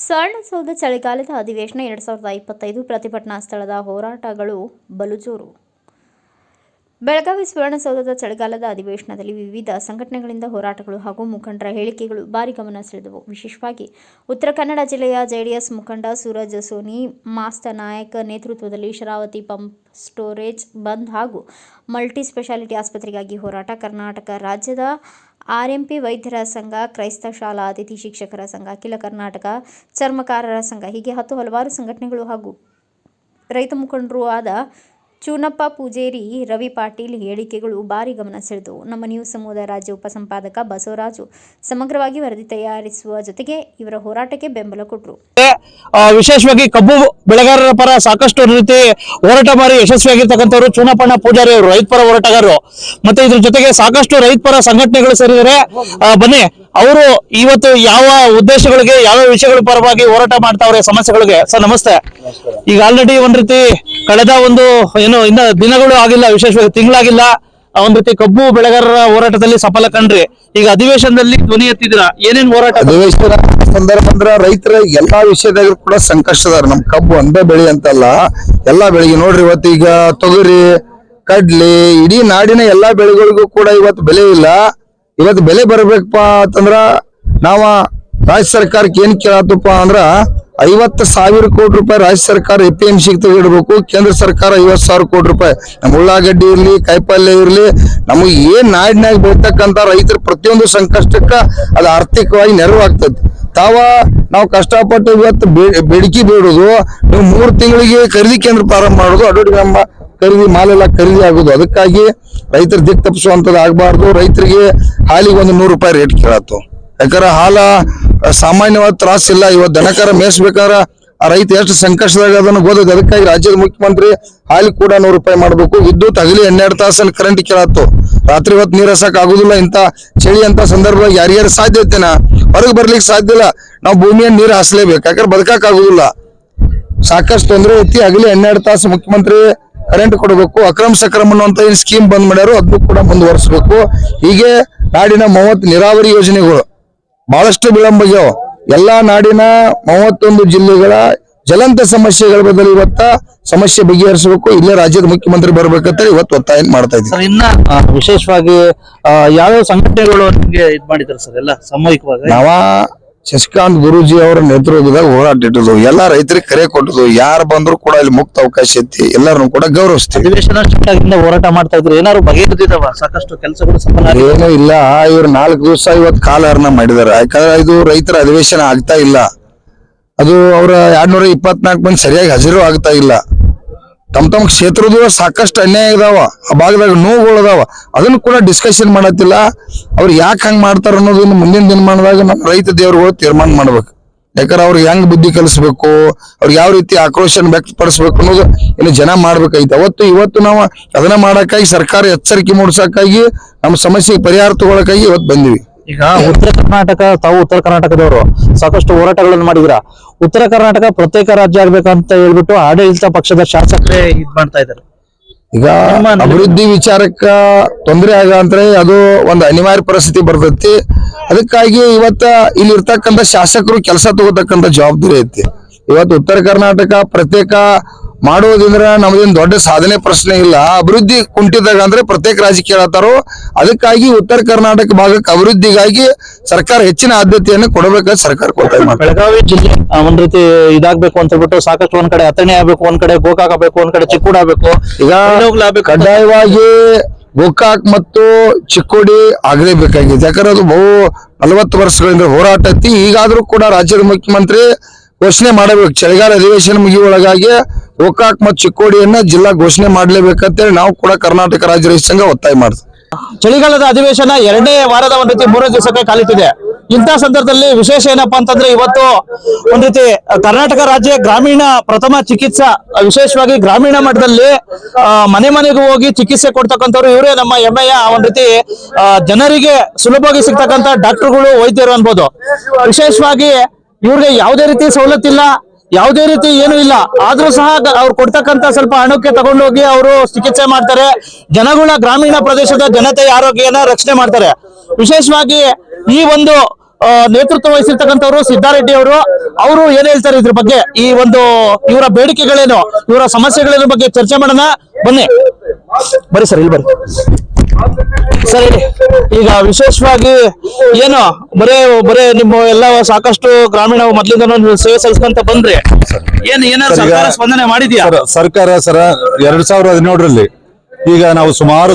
ಸುವರ್ಣಸೌಧ ಚಳಿಗಾಲದ ಅಧಿವೇಶನ 2025 ಪ್ರತಿಭಟನಾ ಸ್ಥಳದ ಹೋರಾಟಗಳು ಬಲು ಜೋರು. ಬೆಳಗಾವಿ ಸುವರ್ಣಸೌಧದ ಚಳಿಗಾಲದ ಅಧಿವೇಶನದಲ್ಲಿ ವಿವಿಧ ಸಂಘಟನೆಗಳಿಂದ ಹೋರಾಟಗಳು ಹಾಗೂ ಮುಖಂಡರ ಹೇಳಿಕೆಗಳು ಭಾರಿ ಗಮನ ಸೆಳೆದವು. ವಿಶೇಷವಾಗಿ ಉತ್ತರ ಕನ್ನಡ ಜಿಲ್ಲೆಯ ಜೆಡಿಎಸ್ ಮುಖಂಡ ಸೂರಜ್ ಸೋನಿ ಮಾಸ್ತನಾಯಕ್ ನೇತೃತ್ವದಲ್ಲಿ ಶರಾವತಿ ಪಂಪ್ ಸ್ಟೋರೇಜ್ ಬಂದ್ ಹಾಗೂ ಮಲ್ಟಿ ಸ್ಪೆಷಾಲಿಟಿ ಆಸ್ಪತ್ರೆಗಾಗಿ ಹೋರಾಟ, ಕರ್ನಾಟಕ ರಾಜ್ಯದ ಆರ್ಎಂಪಿ ವೈದ್ಯರ ಸಂಘ, ಕ್ರೈಸ್ತ ಶಾಲಾ ಅತಿಥಿ ಶಿಕ್ಷಕರ ಸಂಘ, ಅಖಿಲ ಕರ್ನಾಟಕ ಚರ್ಮಕಾರರ ಸಂಘ ಹೀಗೆ ಹಲವಾರು ಸಂಘಟನೆಗಳು ಹಾಗೂ ರೈತ ಮುಖಂಡರು ಆದ ಚೂನಪ್ಪ ಪೂಜೇರಿ, ರವಿ ಪಾಟೀಲ್ ಹೇಳಿಕೆಗಳು ಭಾರಿ ಗಮನ ಸೆಳೆದವು. ನಮ್ಮ ನ್ಯೂಸ್ ಸಮೂಹದ ರಾಜ್ಯ ಉಪಸಂಪಾದಕ ಬಸವರಾಜು ಸಮಗ್ರವಾಗಿ ವರದಿ ತಯಾರಿಸುವ ಜೊತೆಗೆ ಇವರ ಹೋರಾಟಕ್ಕೆ ಬೆಂಬಲ ಕೊಟ್ಟರು. ವಿಶೇಷವಾಗಿ ಕಬ್ಬು ಬೆಳೆಗಾರರ ಪರ ಸಾಕಷ್ಟು ರೀತಿ ಹೋರಾಟ ಮಾಡಿ ಯಶಸ್ವಿಯಾಗಿರ್ತಕ್ಕಂಥವ್ರು ಚೂನಪ್ಪಣ್ಣ ಪೂಜಾರಿ ಅವರು, ರೈತ ಪರ ಹೋರಾಟಗಾರರು. ಮತ್ತೆ ಇದ್ರ ಜೊತೆಗೆ ಸಾಕಷ್ಟು ರೈತ ಪರ ಸಂಘಟನೆಗಳು ಸೇರಿದರೆ ಬನ್ನಿ ಅವರು ಇವತ್ತು ಯಾವ ಉದ್ದೇಶಗಳಿಗೆ ಯಾವ ವಿಷಯಗಳ ಪರವಾಗಿ ಹೋರಾಟ ಮಾಡ್ತಾವ್ರೆ ಸಮಸ್ಯೆಗಳಿಗೆ. ಸರ್ ನಮಸ್ತೆ. ಈಗ ಆಲ್ರೆಡಿ ಒಂದ್ ರೀತಿ ಕಳೆದ ಇನ್ನ ದಿನಗಳು ಆಗಿಲ್ಲ, ವಿಶೇಷವಾಗಿ ತಿಂಗಳಾಗಿಲ್ಲ, ಒಂದ್ ರೀತಿ ಕಬ್ಬು ಬೆಳೆಗಾರರ ಹೋರಾಟದಲ್ಲಿ ಸಫಲ ಕಂಡ್ರಿ. ಈಗ ಅಧಿವೇಶನದಲ್ಲಿ ಧ್ವನಿ ಎತ್ತಿದ್ರ, ಏನೇನ್ ಹೋರಾಟ? ಅಧಿವೇಶನ ಸಂದರ್ಭ ಅಂದ್ರ ರೈತರ ಎಲ್ಲಾ ವಿಷಯದಾಗ ಕೂಡ ಸಂಕಷ್ಟದಾರ. ನಮ್ ಕಬ್ಬು ಒಂದೇ ಬೆಳೆ ಅಂತಲ್ಲ, ಎಲ್ಲಾ ಬೆಳೆಗೆ ನೋಡ್ರಿ. ಇವತ್ತು ಈಗ ತೊಗರಿ, ಕಡ್ಲಿ, ಇಡೀ ನಾಡಿನ ಎಲ್ಲಾ ಬೆಳೆಗಳಿಗೂ ಕೂಡ ಇವತ್ತು ಬೆಲೆ ಇಲ್ಲ. ಇವತ್ತು ಬೆಲೆ ಬರ್ಬೇಕಪ್ಪ ಅಂತಂದ್ರ ನಾವ ರಾಜ್ಯ ಸರ್ಕಾರಕ್ಕೆ ಏನ್ ಕೇಳತ್ತಪ್ಪ ಅಂದ್ರ 50,000 ಕೋಟಿ ರೂಪಾಯಿ ರಾಜ್ಯ ಸರ್ಕಾರ APMC ತೆಗಿಡ್ಬೇಕು. ಕೇಂದ್ರ ಸರ್ಕಾರ 50,000 ಕೋಟಿ ರೂಪಾಯಿ. ನಮ್ ಉಳ್ಳಾಗಡ್ಡಿ ಇರ್ಲಿ, ಕಾಯಿಪಲ್ಯ ಇರ್ಲಿ, ನಮಗೆ ಏನ್ ನಾಡಿನಾಗ ಬೆಳ್ತಕ್ಕಂತ ರೈತರ ಪ್ರತಿಯೊಂದು ಸಂಕಷ್ಟಕ್ಕ ಅದು ಆರ್ಥಿಕವಾಗಿ ನೆರವಾಗ್ತದೆ. ನಾವು ಕಷ್ಟಪಟ್ಟು ಇವತ್ತು ಬೇಡಿಕೆ ಬೇಡುದು, ನೀವು 3 ತಿಂಗಳಿಗೆ ಖರೀದಿ ಕೇಂದ್ರ ಪ್ರಾರಂಭ ಮಾಡೋದು, ಅಡ್ವರ್ಟೈಸ್ ನಮ್ಮ ಖರೀದಿ ಮಾಲೆಲ್ಲ ಖರೀದಿ ಆಗುದು. ಅದಕ್ಕಾಗಿ ರೈತರ ದಿಕ್ಕು ತಪ್ಪಿಸುವಂತದ್ದು ಆಗ್ಬಾರ್ದು. ರೈತರಿಗೆ ಹಾಲಿಗೆ ಒಂದು 100 ರೂಪಾಯಿ ರೇಟ್ ಕೇಳತ್ತು. ಯಾಕಂದ್ರೆ ಹಾಲ ಸಾಮಾನ್ಯವಾದ ತ್ರಾಸ ಇಲ್ಲ. ಇವತ್ತು ದನಕರ ಮೇಯಿಸ್ಬೇಕಾದ್ರೆ ಆ ರೈತ ಎಷ್ಟು ಸಂಕಷ್ಟದಾಗ ಅದನ್ನು ಓದೋದು. ಅದಕ್ಕಾಗಿ ರಾಜ್ಯದ ಮುಖ್ಯಮಂತ್ರಿ ಹಾಲಿಗೆ ಕೂಡ 100 ರೂಪಾಯಿ ಮಾಡ್ಬೇಕು. ವಿದ್ಯುತ್ ಹಗಲಿ 12 ತಾಸಲ್ಲಿ ಕರೆಂಟ್ ಕೇಳತ್ತು. ರಾತ್ರಿ ಹೊತ್ತು ನೀರ್ ಹಸಕ್ ಆಗುದಿಲ್ಲ. ಇಂತ ಚಳಿ ಅಂತ ಸಂದರ್ಭದಾಗ ಯಾರ್ಯಾರು ಸಾಧ್ಯ ಐತೆನಾ ಹೊರಗೆ ಬರ್ಲಿಕ್ಕೆ ಸಾಧ್ಯ ಇಲ್ಲ. ನಾವು ಭೂಮಿಯನ್ನು ನೀರು ಹಾಸ್ಲೇಬೇಕು, ಯಾಕಂದ್ರೆ ಬದುಕಕ್ ಆಗುದಿಲ್ಲ. ಸಾಕಷ್ಟು ತೊಂದರೆ ಐತಿ. ಹಗಲಿ 12 ತಾಸು ಮುಖ್ಯಮಂತ್ರಿ ಕರೆಂಟ್ ಕೊಡಬೇಕು. ಅಕ್ರಮ ಸಕ್ರಮ ಅನ್ನುವಂತ ಏನ್ ಸ್ಕೀಮ್ ಬಂದ್ ಮಾಡ್ಯಾರು ಅದನ್ನು ಕೂಡ ಮುಂದುವರಿಸಬೇಕು. ಹೀಗೆ ನಾಡಿನ 30 ನೀರಾವರಿ ಯೋಜನೆಗಳು ಬಹಳಷ್ಟು ವಿಳಂಬಗ್ಯಾವ. ಎಲ್ಲಾ ನಾಡಿನ 31 ಜಿಲ್ಲೆಗಳ ಜ್ವಲಂತ ಸಮಸ್ಯೆಗಳ ಬದಲು ಇವತ್ತ ಸಮಸ್ಯೆ ಬಗೆಹರಿಸಬೇಕು. ಇಲ್ಲೇ ರಾಜ್ಯದ ಮುಖ್ಯಮಂತ್ರಿ ಬರ್ಬೇಕಂತ ಇವತ್ತು ಒತ್ತಾಯ ಮಾಡ್ತಾ ಇದ್ದೀವಿ. ಇನ್ನ ವಿಶೇಷವಾಗಿ ಯಾವ್ಯಾವ ಸಂಘಟನೆಗಳು ನಿಮ್ಗೆ ಇದ್ ಮಾಡಿದ್ರು ಸರ್? ಎಲ್ಲ ಸಾಮೂಹಿಕವಾಗಿ ನಾವ ಶಶಿಕಾಂತ್ ಗುರೂಜಿ ಅವರ ನೇತೃತ್ವದಾಗ ಹೋರಾಟ ಇಟ್ಟದು, ಎಲ್ಲಾ ರೈತರಿಗೆ ಕರೆ ಕೊಟ್ಟದು. ಯಾರು ಬಂದ್ರು ಕೂಡ ಇಲ್ಲಿ ಮುಕ್ತ ಅವಕಾಶ ಐತಿ, ಎಲ್ಲರನ್ನು ಕೂಡ ಗೌರವಿಸ್ತೀವಿ. ಅಧಿವೇಶನ ಹೋರಾಟ ಮಾಡ್ತಾ ಇದ್ರು, ಏನಾದ್ರು ಬಗೆಹರಿದಿದಾವ? ಸಾಕಷ್ಟು ಕೆಲಸಗಳು ಸಫಲ ಏನೂ ಇಲ್ಲ. ಇವ್ರು 4 ದಿವಸ ಇವತ್ತು ಕಾಲಹರಣ ಮಾಡಿದಾರೆ. ಯಾಕಂದ್ರೆ ಇದು ರೈತರ ಅಧಿವೇಶನ ಆಗ್ತಾ ಇಲ್ಲ. ಅದು ಅವರ 224 ಮಂದಿ ಸರಿಯಾಗಿ ಹಾಜರು ಆಗ್ತಾ ಇಲ್ಲ. ತಮ್ಮ ಕ್ಷೇತ್ರದ ಸಾಕಷ್ಟು ಅನ್ಯಾಯ ಇದಾವ, ಆ ಭಾಗದಾಗ ನೋವುಗಳು ಅದಾವ. ಅದನ್ನು ಕೂಡ ಡಿಸ್ಕಷನ್ ಮಾಡತ್ತಿಲ್ಲ. ಅವ್ರು ಯಾಕೆ ಹಂಗ್ ಮಾಡ್ತಾರ ಅನ್ನೋದನ್ನ ಮುಂದಿನ ದಿನಮಾನದಾಗ ನಮ್ಮ ರೈತ ದೇವರುಗಳು ತೀರ್ಮಾನ ಮಾಡ್ಬೇಕು. ಯಾಕಂದ್ರೆ ಅವ್ರಿಗೆ ಹೆಂಗ್ ಬುದ್ಧಿ ಕಲಿಸ್ಬೇಕು, ಅವ್ರಿಗೆ ಯಾವ ರೀತಿ ಆಕ್ರೋಶನ ವ್ಯಕ್ತಪಡಿಸ್ಬೇಕು ಅನ್ನೋದು ಇನ್ನು ಜನ ಮಾಡ್ಬೇಕಾಯ್ತು. ಇವತ್ತು ನಾವು ಅದನ್ನ ಮಾಡಕ್ಕಾಗಿ ಸರ್ಕಾರ ಎಚ್ಚರಿಕೆ ಮೂಡಿಸಕ್ಕಾಗಿ ನಮ್ಮ ಸಮಸ್ಯೆಗೆ ಪರಿಹಾರ ತಗೊಳಕಾಗಿ ಇವತ್ತು ಬಂದಿವಿ. ಈಗ ಉತ್ತರ ಕರ್ನಾಟಕ, ತಾವು ಉತ್ತರ ಕರ್ನಾಟಕದವರು ಸಾಕಷ್ಟು ಹೋರಾಟಗಳನ್ನು ಮಾಡಿದ್ರ. ಉತ್ತರ ಕರ್ನಾಟಕ ಪ್ರತ್ಯೇಕ ರಾಜ್ಯ ಆಗ್ಬೇಕಂತ ಹೇಳ್ಬಿಟ್ಟು ಆಡಳಿತ ಪಕ್ಷದ ಶಾಸಕರೇ ಇದ್ ಮಾಡ್ತಾ ಇದ್ದಾರೆ. ಈಗ ಅಭಿವೃದ್ಧಿ ವಿಚಾರಕ್ಕ ತೊಂದರೆ ಆಗಂದ್ರೆ ಅದು ಒಂದು ಅನಿವಾರ್ಯ ಪರಿಸ್ಥಿತಿ ಬರ್ತೈತಿ. ಅದಕ್ಕಾಗಿ ಇವತ್ತ ಇಲ್ಲಿ ಇರ್ತಕ್ಕಂಥ ಶಾಸಕರು ಕೆಲಸ ತಗೋತಕ್ಕಂಥ ಜವಾಬ್ದಾರಿ ಐತಿ. ಇವತ್ತು ಉತ್ತರ ಕರ್ನಾಟಕ ಪ್ರತ್ಯೇಕ ಮಾಡೋದ್ರಿಂದ ನಮ್ದೇನ್ ದೊಡ್ಡ ಸಾಧನೆ ಪ್ರಶ್ನೆ ಇಲ್ಲ. ಅಭಿವೃದ್ಧಿ ಕುಂಠಿದಾಗ ಅಂದ್ರೆ ಪ್ರತ್ಯೇಕ ರಾಜ್ಯ ಕೇಳತ್ತಾರೋ. ಅದಕ್ಕಾಗಿ ಉತ್ತರ ಕರ್ನಾಟಕ ಭಾಗಕ್ಕೆ ಅಭಿವೃದ್ಧಿಗಾಗಿ ಸರ್ಕಾರ ಹೆಚ್ಚಿನ ಆದ್ಯತೆಯನ್ನು ಕೊಡಬೇಕಾದ ಸರ್ಕಾರ ಕೊಡ್ತಾ ಇದೆ. ಬೆಳಗಾವಿ ಜಿಲ್ಲೆ ಒಂದ್ ರೀತಿ ಇದಾಗಬೇಕು ಅಂತ ಹೇಳ್ಬಿಟ್ಟು ಸಾಕಷ್ಟು ಒಂದ್ ಕಡೆ ಅಥಣಿ ಆಗ್ಬೇಕು, ಒಂದ್ ಕಡೆ ಗೋಕಾಕ್ ಆಗ್ಬೇಕು, ಒಂದ್ ಕಡೆ ಚಿಕ್ಕೋಡಿ ಆಗ್ಬೇಕು. ಈಗ ಕಡ್ಡಾಯವಾಗಿ ಗೋಕಾಕ್ ಮತ್ತು ಚಿಕ್ಕೋಡಿ ಆಗಲೇಬೇಕಾಗಿದೆ. ಯಾಕಂದ್ರೆ ಅದು ಬಹು 40 ವರ್ಷಗಳಿಂದ ಹೋರಾಟ ಐತಿ. ಈಗಾದ್ರೂ ಕೂಡ ರಾಜ್ಯದ ಮುಖ್ಯಮಂತ್ರಿ ಘೋಷಣೆ ಮಾಡಬೇಕು. ಚಳಿಗಾಲ ಅಧಿವೇಶನ ಮುಗಿಯೊಳಗಾಗಿ ಗೋಕಾಕ್ ಮತ್ತು ಚಿಕ್ಕೋಡಿಯನ್ನ ಜಿಲ್ಲಾ ಘೋಷಣೆ ಮಾಡ್ಲೇಬೇಕಂತೇಳಿ ನಾವು ಕೂಡ ಕರ್ನಾಟಕ ರಾಜ್ಯ ರೈತ ಸಂಘ ಒತ್ತಾಯ ಮಾಡ್ತೀವಿ. ಚಳಿಗಾಲದ ಅಧಿವೇಶನ 2ನೇ ವಾರದ ಒಂದ್ ರೀತಿ 3 ದಿವಸಕ್ಕೆ ಕಾಲಿಟ್ಟಿದೆ. ಇಂಥ ಸಂದರ್ಭದಲ್ಲಿ ವಿಶೇಷ ಏನಪ್ಪಾ ಅಂತಂದ್ರೆ ಇವತ್ತು ಒಂದ್ ರೀತಿ ಕರ್ನಾಟಕ ರಾಜ್ಯ ಗ್ರಾಮೀಣ ಪ್ರಥಮ ಚಿಕಿತ್ಸಾ, ವಿಶೇಷವಾಗಿ ಗ್ರಾಮೀಣ ಮಟ್ಟದಲ್ಲಿ ಮನೆ ಮನೆಗೂ ಹೋಗಿ ಚಿಕಿತ್ಸೆ ಕೊಡ್ತಕ್ಕಂಥವ್ರು ಇವರೇ. ನಮ್ಮ ಹೆಮ್ಮೆಯ ಒಂದ್ ರೀತಿ ಜನರಿಗೆ ಸುಲಭವಾಗಿ ಸಿಗ್ತಕ್ಕಂಥ ಡಾಕ್ಟರ್ಗಳು, ವೈದ್ಯರು ಅನ್ಬೋದು. ವಿಶೇಷವಾಗಿ ಇವ್ರಿಗೆ ಯಾವುದೇ ರೀತಿ ಸವಲತ್ತಿಲ್ಲ, ಯಾವುದೇ ರೀತಿ ಏನು ಇಲ್ಲ. ಆದ್ರೂ ಸಹ ಅವ್ರು ಕೊಡ್ತಕ್ಕಂತ ಸ್ವಲ್ಪ ಹಣಕ್ಕೆ ತಗೊಂಡೋಗಿ ಅವರು ಚಿಕಿತ್ಸೆ ಮಾಡ್ತಾರೆ. ಜನಗಳ ಗ್ರಾಮೀಣ ಪ್ರದೇಶದ ಜನತೆಯ ಆರೋಗ್ಯನ ರಕ್ಷಣೆ ಮಾಡ್ತಾರೆ. ವಿಶೇಷವಾಗಿ ಈ ಒಂದು ನೇತೃತ್ವ ವಹಿಸಿರ್ತಕ್ಕಂಥವ್ರು ಸಿದ್ದಾರೆಡ್ಡಿ ಅವರು. ಅವರು ಏನ್ ಹೇಳ್ತಾರೆ ಇದ್ರ ಬಗ್ಗೆ, ಈ ಒಂದು ಇವರ ಬೇಡಿಕೆಗಳೇನು, ಇವರ ಸಮಸ್ಯೆಗಳೇನು ಬಗ್ಗೆ ಚರ್ಚೆ ಮಾಡೋಣ. ಬನ್ನಿ ಬರೀ ಸರ್, ಇಲ್ಲಿ ಬರ್ರಿ ಸರ್. ಹೇಳಿ, ಈಗ ವಿಶೇಷವಾಗಿ ಏನು ಬರೇ ನಿಮ್ಮ ಎಲ್ಲ ಸಾಕಷ್ಟು ಗ್ರಾಮೀಣ ಮೊದ್ಲಿಂದ ಸೇವೆ ಸಲ್ಲಿಸ್ಕೊಂತ ಬಂದ್ರಿ, ಏನಾದ್ರು ಸರ್ಕಾರ ಸ್ಪಂದನೆ ಮಾಡಿದ್ಯಾ? ಸರ್ಕಾರ ಸರ 2017ರಲ್ಲಿ ಈಗ ನಾವು ಸುಮಾರು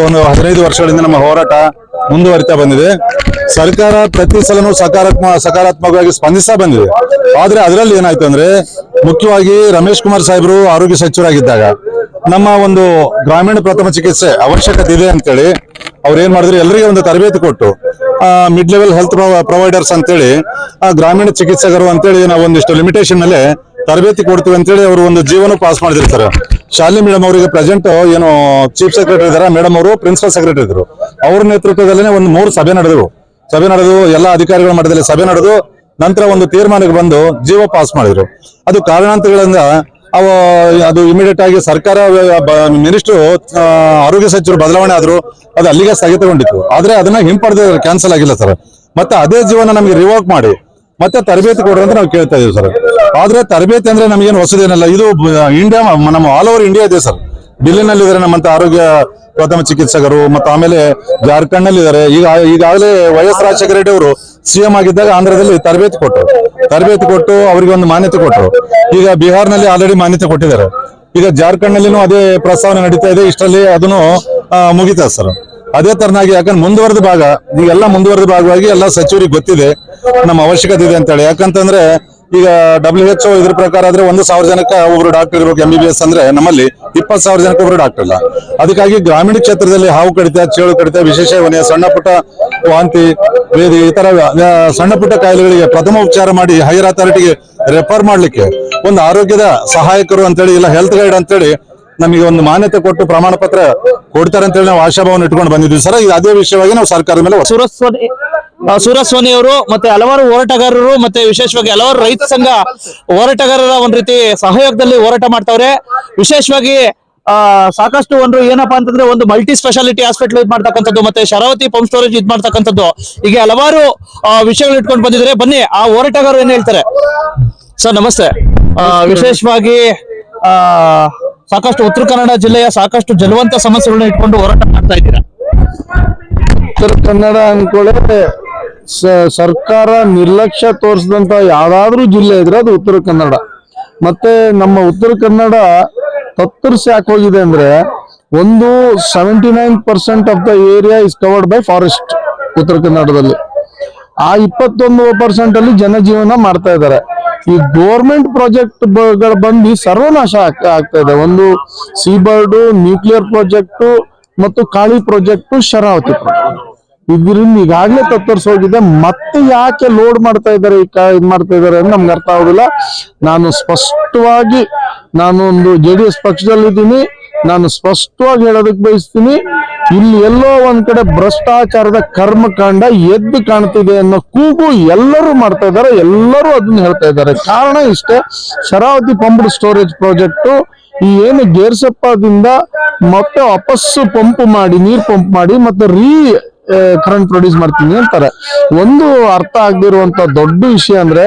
ಒಂದು 15 ವರ್ಷಗಳಿಂದ ನಮ್ಮ ಹೋರಾಟ ಮುಂದುವರಿತಾ ಬಂದಿದೆ. ಸರ್ಕಾರ ಪ್ರತಿ ಸಲನೂ ಸಕಾರಾತ್ಮಕವಾಗಿ ಸ್ಪಂದಿಸ್ತಾ ಬಂದಿದೆ. ಆದ್ರೆ ಅದರಲ್ಲಿ ಏನಾಯ್ತು ಅಂದ್ರೆ, ಮುಖ್ಯವಾಗಿ ರಮೇಶ್ ಕುಮಾರ್ ಸಾಹೇಬರು ಆರೋಗ್ಯ ಸಚಿವರಾಗಿದ್ದಾಗ ನಮ್ಮ ಒಂದು ಗ್ರಾಮೀಣ ಪ್ರಥಮ ಚಿಕಿತ್ಸೆ ಅವಶ್ಯಕತೆ ಇದೆ ಅಂತೇಳಿ ಅವ್ರು ಏನ್ ಮಾಡಿದ್ರು, ಎಲ್ಲರಿಗೆ ಒಂದು ತರಬೇತಿ ಕೊಟ್ಟು ಮಿಡ್ ಲೆವೆಲ್ ಹೆಲ್ತ್ ಪ್ರೊವೈಡರ್ಸ್ ಅಂತೇಳಿ ಗ್ರಾಮೀಣ ಚಿಕಿತ್ಸಕರು ಅಂತೇಳಿ ನಾವು ಒಂದಿಷ್ಟು ಲಿಮಿಟೇಷನ್ ಮೇಲೆ ತರಬೇತಿ ಕೊಡ್ತೀವಿ ಅಂತೇಳಿ ಅವರು ಒಂದು ಜೀವನ ಪಾಸ್ ಮಾಡಿದಿರ್ತಾರೆ. ಶಾಲಿನಿ ಮೇಡಮ್ ಅವರಿಗೆ ಪ್ರೆಸೆಂಟ್ ಏನು ಚೀಫ್ ಸೆಕ್ರೆಟರಿ ಇದಾರೆ, ಮೇಡಮ್ ಅವರು ಪ್ರಿನ್ಸಿಪಲ್ ಸೆಕ್ರೆಟರಿ ಇದ್ರು. ಅವ್ರ ನೇತೃತ್ವದಲ್ಲಿ ಒಂದು 3 ಸಭೆ ನಡೆದು ಎಲ್ಲಾ ಅಧಿಕಾರಿಗಳ ಮಟ್ಟದಲ್ಲಿ ಸಭೆ ನಡೆದು ನಂತರ ಒಂದು ತೀರ್ಮಾನಕ್ಕೆ ಬಂದು ಜೀವ ಪಾಸ್ ಮಾಡಿದ್ರು. ಅದು ಕಾರಣಾಂತರಗಳಿಂದ ಅದು ಇಮಿಡಿಯೇಟ್ ಆಗಿ ಸರ್ಕಾರ ಮಿನಿಸ್ಟರ್ ಆರೋಗ್ಯ ಸಚಿವರು ಬದಲಾವಣೆ ಆದ್ರು, ಅದು ಅಲ್ಲಿಗೆ ಸ್ಥಗಿತಗೊಂಡಿತ್ತು. ಆದ್ರೆ ಅದನ್ನ ಹಿಂಪಡೆದ ಕ್ಯಾನ್ಸಲ್ ಆಗಿಲ್ಲ ಸರ್. ಮತ್ತೆ ಅದೇ ಜೀವನ ನಮಗೆ ರಿವೋಕ್ ಮಾಡಿ ಮತ್ತೆ ತರಬೇತಿ ಕೊಡ್ರಿ ಅಂತ ನಾವು ಕೇಳ್ತಾ ಇದೀವಿ ಸರ್. ಆದ್ರೆ ತರಬೇತಿ ಅಂದ್ರೆ ನಮಗೇನು ಹೊಸದೇನಲ್ಲ, ಇದು ಇಂಡಿಯಾ, ನಮ್ಮ ಆಲ್ ಓವರ್ ಇಂಡಿಯಾ ಇದೆ ಸರ್. ಡಿಲ್ಲಿನಲ್ಲಿ ಇದಾರೆ ನಮ್ಮಂತ ಆರೋಗ್ಯ ಪ್ರಥಮ ಚಿಕಿತ್ಸಕರು, ಮತ್ತೆ ಆಮೇಲೆ ಜಾರ್ಖಂಡ್ ನಲ್ಲಿ ಇದಾರೆ. ಈಗಾಗಲೇ ವೈಎಸ್ ರಾಜಶೇಖರ ರೆಡ್ಡಿ ಅವರು ಸಿಎಂ ಆಗಿದ್ದಾಗ ಆಂಧ್ರದಲ್ಲಿ ತರಬೇತಿ ಕೊಟ್ಟು ಅವರಿಗೆ ಒಂದು ಮಾನ್ಯತೆ ಕೊಟ್ಟರು. ಈಗ ಬಿಹಾರ್ನಲ್ಲಿ ಆಲ್ರೆಡಿ ಮಾನ್ಯತೆ ಕೊಟ್ಟಿದ್ದಾರೆ. ಈಗ ಜಾರ್ಖಂಡ್ ನಲ್ಲಿನೂ ಅದೇ ಪ್ರಸ್ತಾವನೆ ನಡೀತಾ ಇದೆ. ಇಷ್ಟರಲ್ಲಿ ಅದನ್ನು ಮುಗಿತಾ ಸರ್. ಅದೇ ತರನಾಗಿ ಯಾಕಂದ್ರೆ ಮುಂದುವರೆದ ಭಾಗವಾಗಿ ಎಲ್ಲ ಸಚಿವರಿಗೆ ಗೊತ್ತಿದೆ ನಮ್ಮ ಅವಶ್ಯಕತೆ ಇದೆ ಅಂತೇಳಿ. ಯಾಕಂತಂದ್ರೆ ಈಗ WHO ಇದ್ರ ಪ್ರಕಾರ ಆದ್ರೆ 1,000 ಜನಕ್ಕೆ ಒಬ್ರು ಡಾಕ್ಟರ್ ಇರ್ಬೇಕು. MBBS ಅಂದ್ರೆ ನಮ್ಮಲ್ಲಿ 20,000 ಜನಕ್ಕೆ ಒಬ್ರು ಡಾಕ್ಟರ್ ಇಲ್ಲ. ಅದಕ್ಕಾಗಿ ಗ್ರಾಮೀಣ ಕ್ಷೇತ್ರದಲ್ಲಿ ಹಾವು ಕಡಿತ, ಚೇಳು ಕಡಿತ, ವಿಶೇಷ ಸಣ್ಣ ಪುಟ್ಟ ವಾಂತಿ, ಬೇದಿ, ಈ ತರ ಸಣ್ಣ ಪುಟ್ಟ ಕಾಯಿಲೆಗಳಿಗೆ ಪ್ರಥಮ ಉಪಚಾರ ಮಾಡಿ ಹೈಯರ್ ಅಥಾರಿಟಿಗೆ ರೆಫರ್ ಮಾಡ್ಲಿಕ್ಕೆ ಒಂದು ಆರೋಗ್ಯದ ಸಹಾಯಕರು ಅಂತೇಳಿ ಇಲ್ಲ ಹೆಲ್ತ್ ಗೈಡ್ ಅಂತೇಳಿ ನಮಗೆ ಒಂದು ಮಾನ್ಯತೆ ಕೊಟ್ಟು ಪ್ರಮಾಣ ಪತ್ರ ಕೊಡ್ತಾರೆ ಅಂತೇಳಿ ನಾವು ಆಶಾಭಾವನೆ ಇಟ್ಕೊಂಡು ಬಂದಿದ್ವಿ ಸರ್. ಇದು ಅದೇ ವಿಷಯವಾಗಿ ನಾವು ಸರ್ಕಾರದ ಮೇಲೆ ಸೂರಜ್ ಸೋನಿ ಅವರು ಮತ್ತೆ ಹಲವಾರು ಹೋರಾಟಗಾರರು ಮತ್ತೆ ವಿಶೇಷವಾಗಿ ಹಲವಾರು ರೈತ ಸಂಘ ಹೋರಾಟಗಾರರ ಒಂದ್ ರೀತಿ ಸಹಯೋಗದಲ್ಲಿ ಹೋರಾಟ ಮಾಡ್ತಾವ್ರೆ. ವಿಶೇಷವಾಗಿ ಸಾಕಷ್ಟು ಒಂದು ಏನಪ್ಪಾ ಅಂತಂದ್ರೆ ಒಂದು ಮಲ್ಟಿ ಸ್ಪೆಷಾಲಿಟಿ ಹಾಸ್ಪಿಟಲ್ ಇದ್ ಮಾಡ್ತಕ್ಕಂಥದ್ದು, ಮತ್ತೆ ಶರಾವತಿ ಪಂಪ್ ಸ್ಟೋರೇಜ್ ಇದ್ ಮಾಡ್ತಕ್ಕಂಥದ್ದು, ಹೀಗೆ ಹಲವಾರು ವಿಷಯಗಳು ಇಟ್ಕೊಂಡು ಬಂದಿದ್ರೆ. ಬನ್ನಿ ಆ ಹೋರಾಟಗಾರರು ಏನ್ ಹೇಳ್ತಾರೆ. ಸರ್ ನಮಸ್ತೆ. ವಿಶೇಷವಾಗಿ ಸಾಕಷ್ಟು ಉತ್ತರ ಕನ್ನಡ ಜಿಲ್ಲೆಯ ಸಾಕಷ್ಟು ಜಲವಂತ ಸಮಸ್ಯೆಗಳನ್ನ ಇಟ್ಕೊಂಡು ಹೋರಾಟ ಮಾಡ್ತಾ ಇದ್ದೀರಾ. ಉತ್ತರ ಕನ್ನಡ ಅನ್ಕೊಳ್ಳೆ ಸರ್ಕಾರ ನಿರ್ಲಕ್ಷ್ಯ ತೋರಿಸಿದಂತ ಯಾವ್ದಾದ್ರೂ ಜಿಲ್ಲೆ ಇದ್ರೆ ಅದು ಉತ್ತರ ಕನ್ನಡ. ಮತ್ತೆ ನಮ್ಮ ಉತ್ತರ ಕನ್ನಡ ತತ್ತರಿಸಿ ಯಾಕೆ ಹೋಗಿದೆ ಅಂದ್ರೆ, ಒಂದು 79% of the area is covered by forest ಉತ್ತರ ಕನ್ನಡದಲ್ಲಿ. ಆ 21% ಅಲ್ಲಿ ಜನಜೀವನ ಮಾಡ್ತಾ ಇದ್ದಾರೆ. ಈ ಗೋರ್ಮೆಂಟ್ ಪ್ರಾಜೆಕ್ಟ್ ಗಳು ಬಂದು ಸರ್ವನಾಶ ಆಗ್ತಾ ಇದೆ. ಒಂದು ಸೀಬರ್ಡ್ ನ್ಯೂಕ್ಲಿಯರ್ ಪ್ರಾಜೆಕ್ಟ್ ಮತ್ತು ಕಾಳಿ ಪ್ರಾಜೆಕ್ಟ್, ಶರಾವತಿ ಪ್ರಾಜೆಕ್ಟ್, ಇದರಿಂದ ಈಗಾಗಲೇ ತತ್ತರಿಸಿ ಹೋಗಿದೆ. ಮತ್ತೆ ಯಾಕೆ ಲೋಡ್ ಮಾಡ್ತಾ ಇದ್ದಾರೆ, ಇದ್ ಮಾಡ್ತಾ ಇದ್ದಾರೆ ಅಂತ ನಮ್ಗೆ ಅರ್ಥ ಆಗುದಿಲ್ಲ. ನಾನು ಒಂದು JDS ಪಕ್ಷದಲ್ಲಿದ್ದೀನಿ. ನಾನು ಸ್ಪಷ್ಟವಾಗಿ ಹೇಳೋದಕ್ಕೆ ಬಯಸ್ತೀನಿ, ಇಲ್ಲಿ ಎಲ್ಲೋ ಒಂದ್ ಕಡೆ ಭ್ರಷ್ಟಾಚಾರದ ಕರ್ಮಕಾಂಡ ಎದ್ದು ಕಾಣ್ತಿದೆ ಅನ್ನೋ ಕೂಗು ಎಲ್ಲರೂ ಮಾಡ್ತಾ ಇದ್ದಾರೆ, ಎಲ್ಲರೂ ಅದನ್ನ ಹೇಳ್ತಾ ಇದ್ದಾರೆ. ಕಾರಣ ಇಷ್ಟೇ, ಶರಾವತಿ ಪಂಪ್ಡ್ ಸ್ಟೋರೇಜ್ ಪ್ರಾಜೆಕ್ಟ್ ಈ ಏನು ಗೇರ್ಸಪ್ಪದಿಂದ ಮತ್ತೆ ವಾಪಸ್ಸು ನೀರ್ ಪಂಪ್ ಮಾಡಿ ಮತ್ತೆ ಕರೆಂಟ್ ಪ್ರೊಡ್ಯೂಸ್ ಮಾಡ್ತೀನಿ ಅಂತಾರೆ. ಒಂದು ಅರ್ಥ ಆಗದಿರುವಂತ ದೊಡ್ಡ ವಿಷಯ ಅಂದ್ರೆ,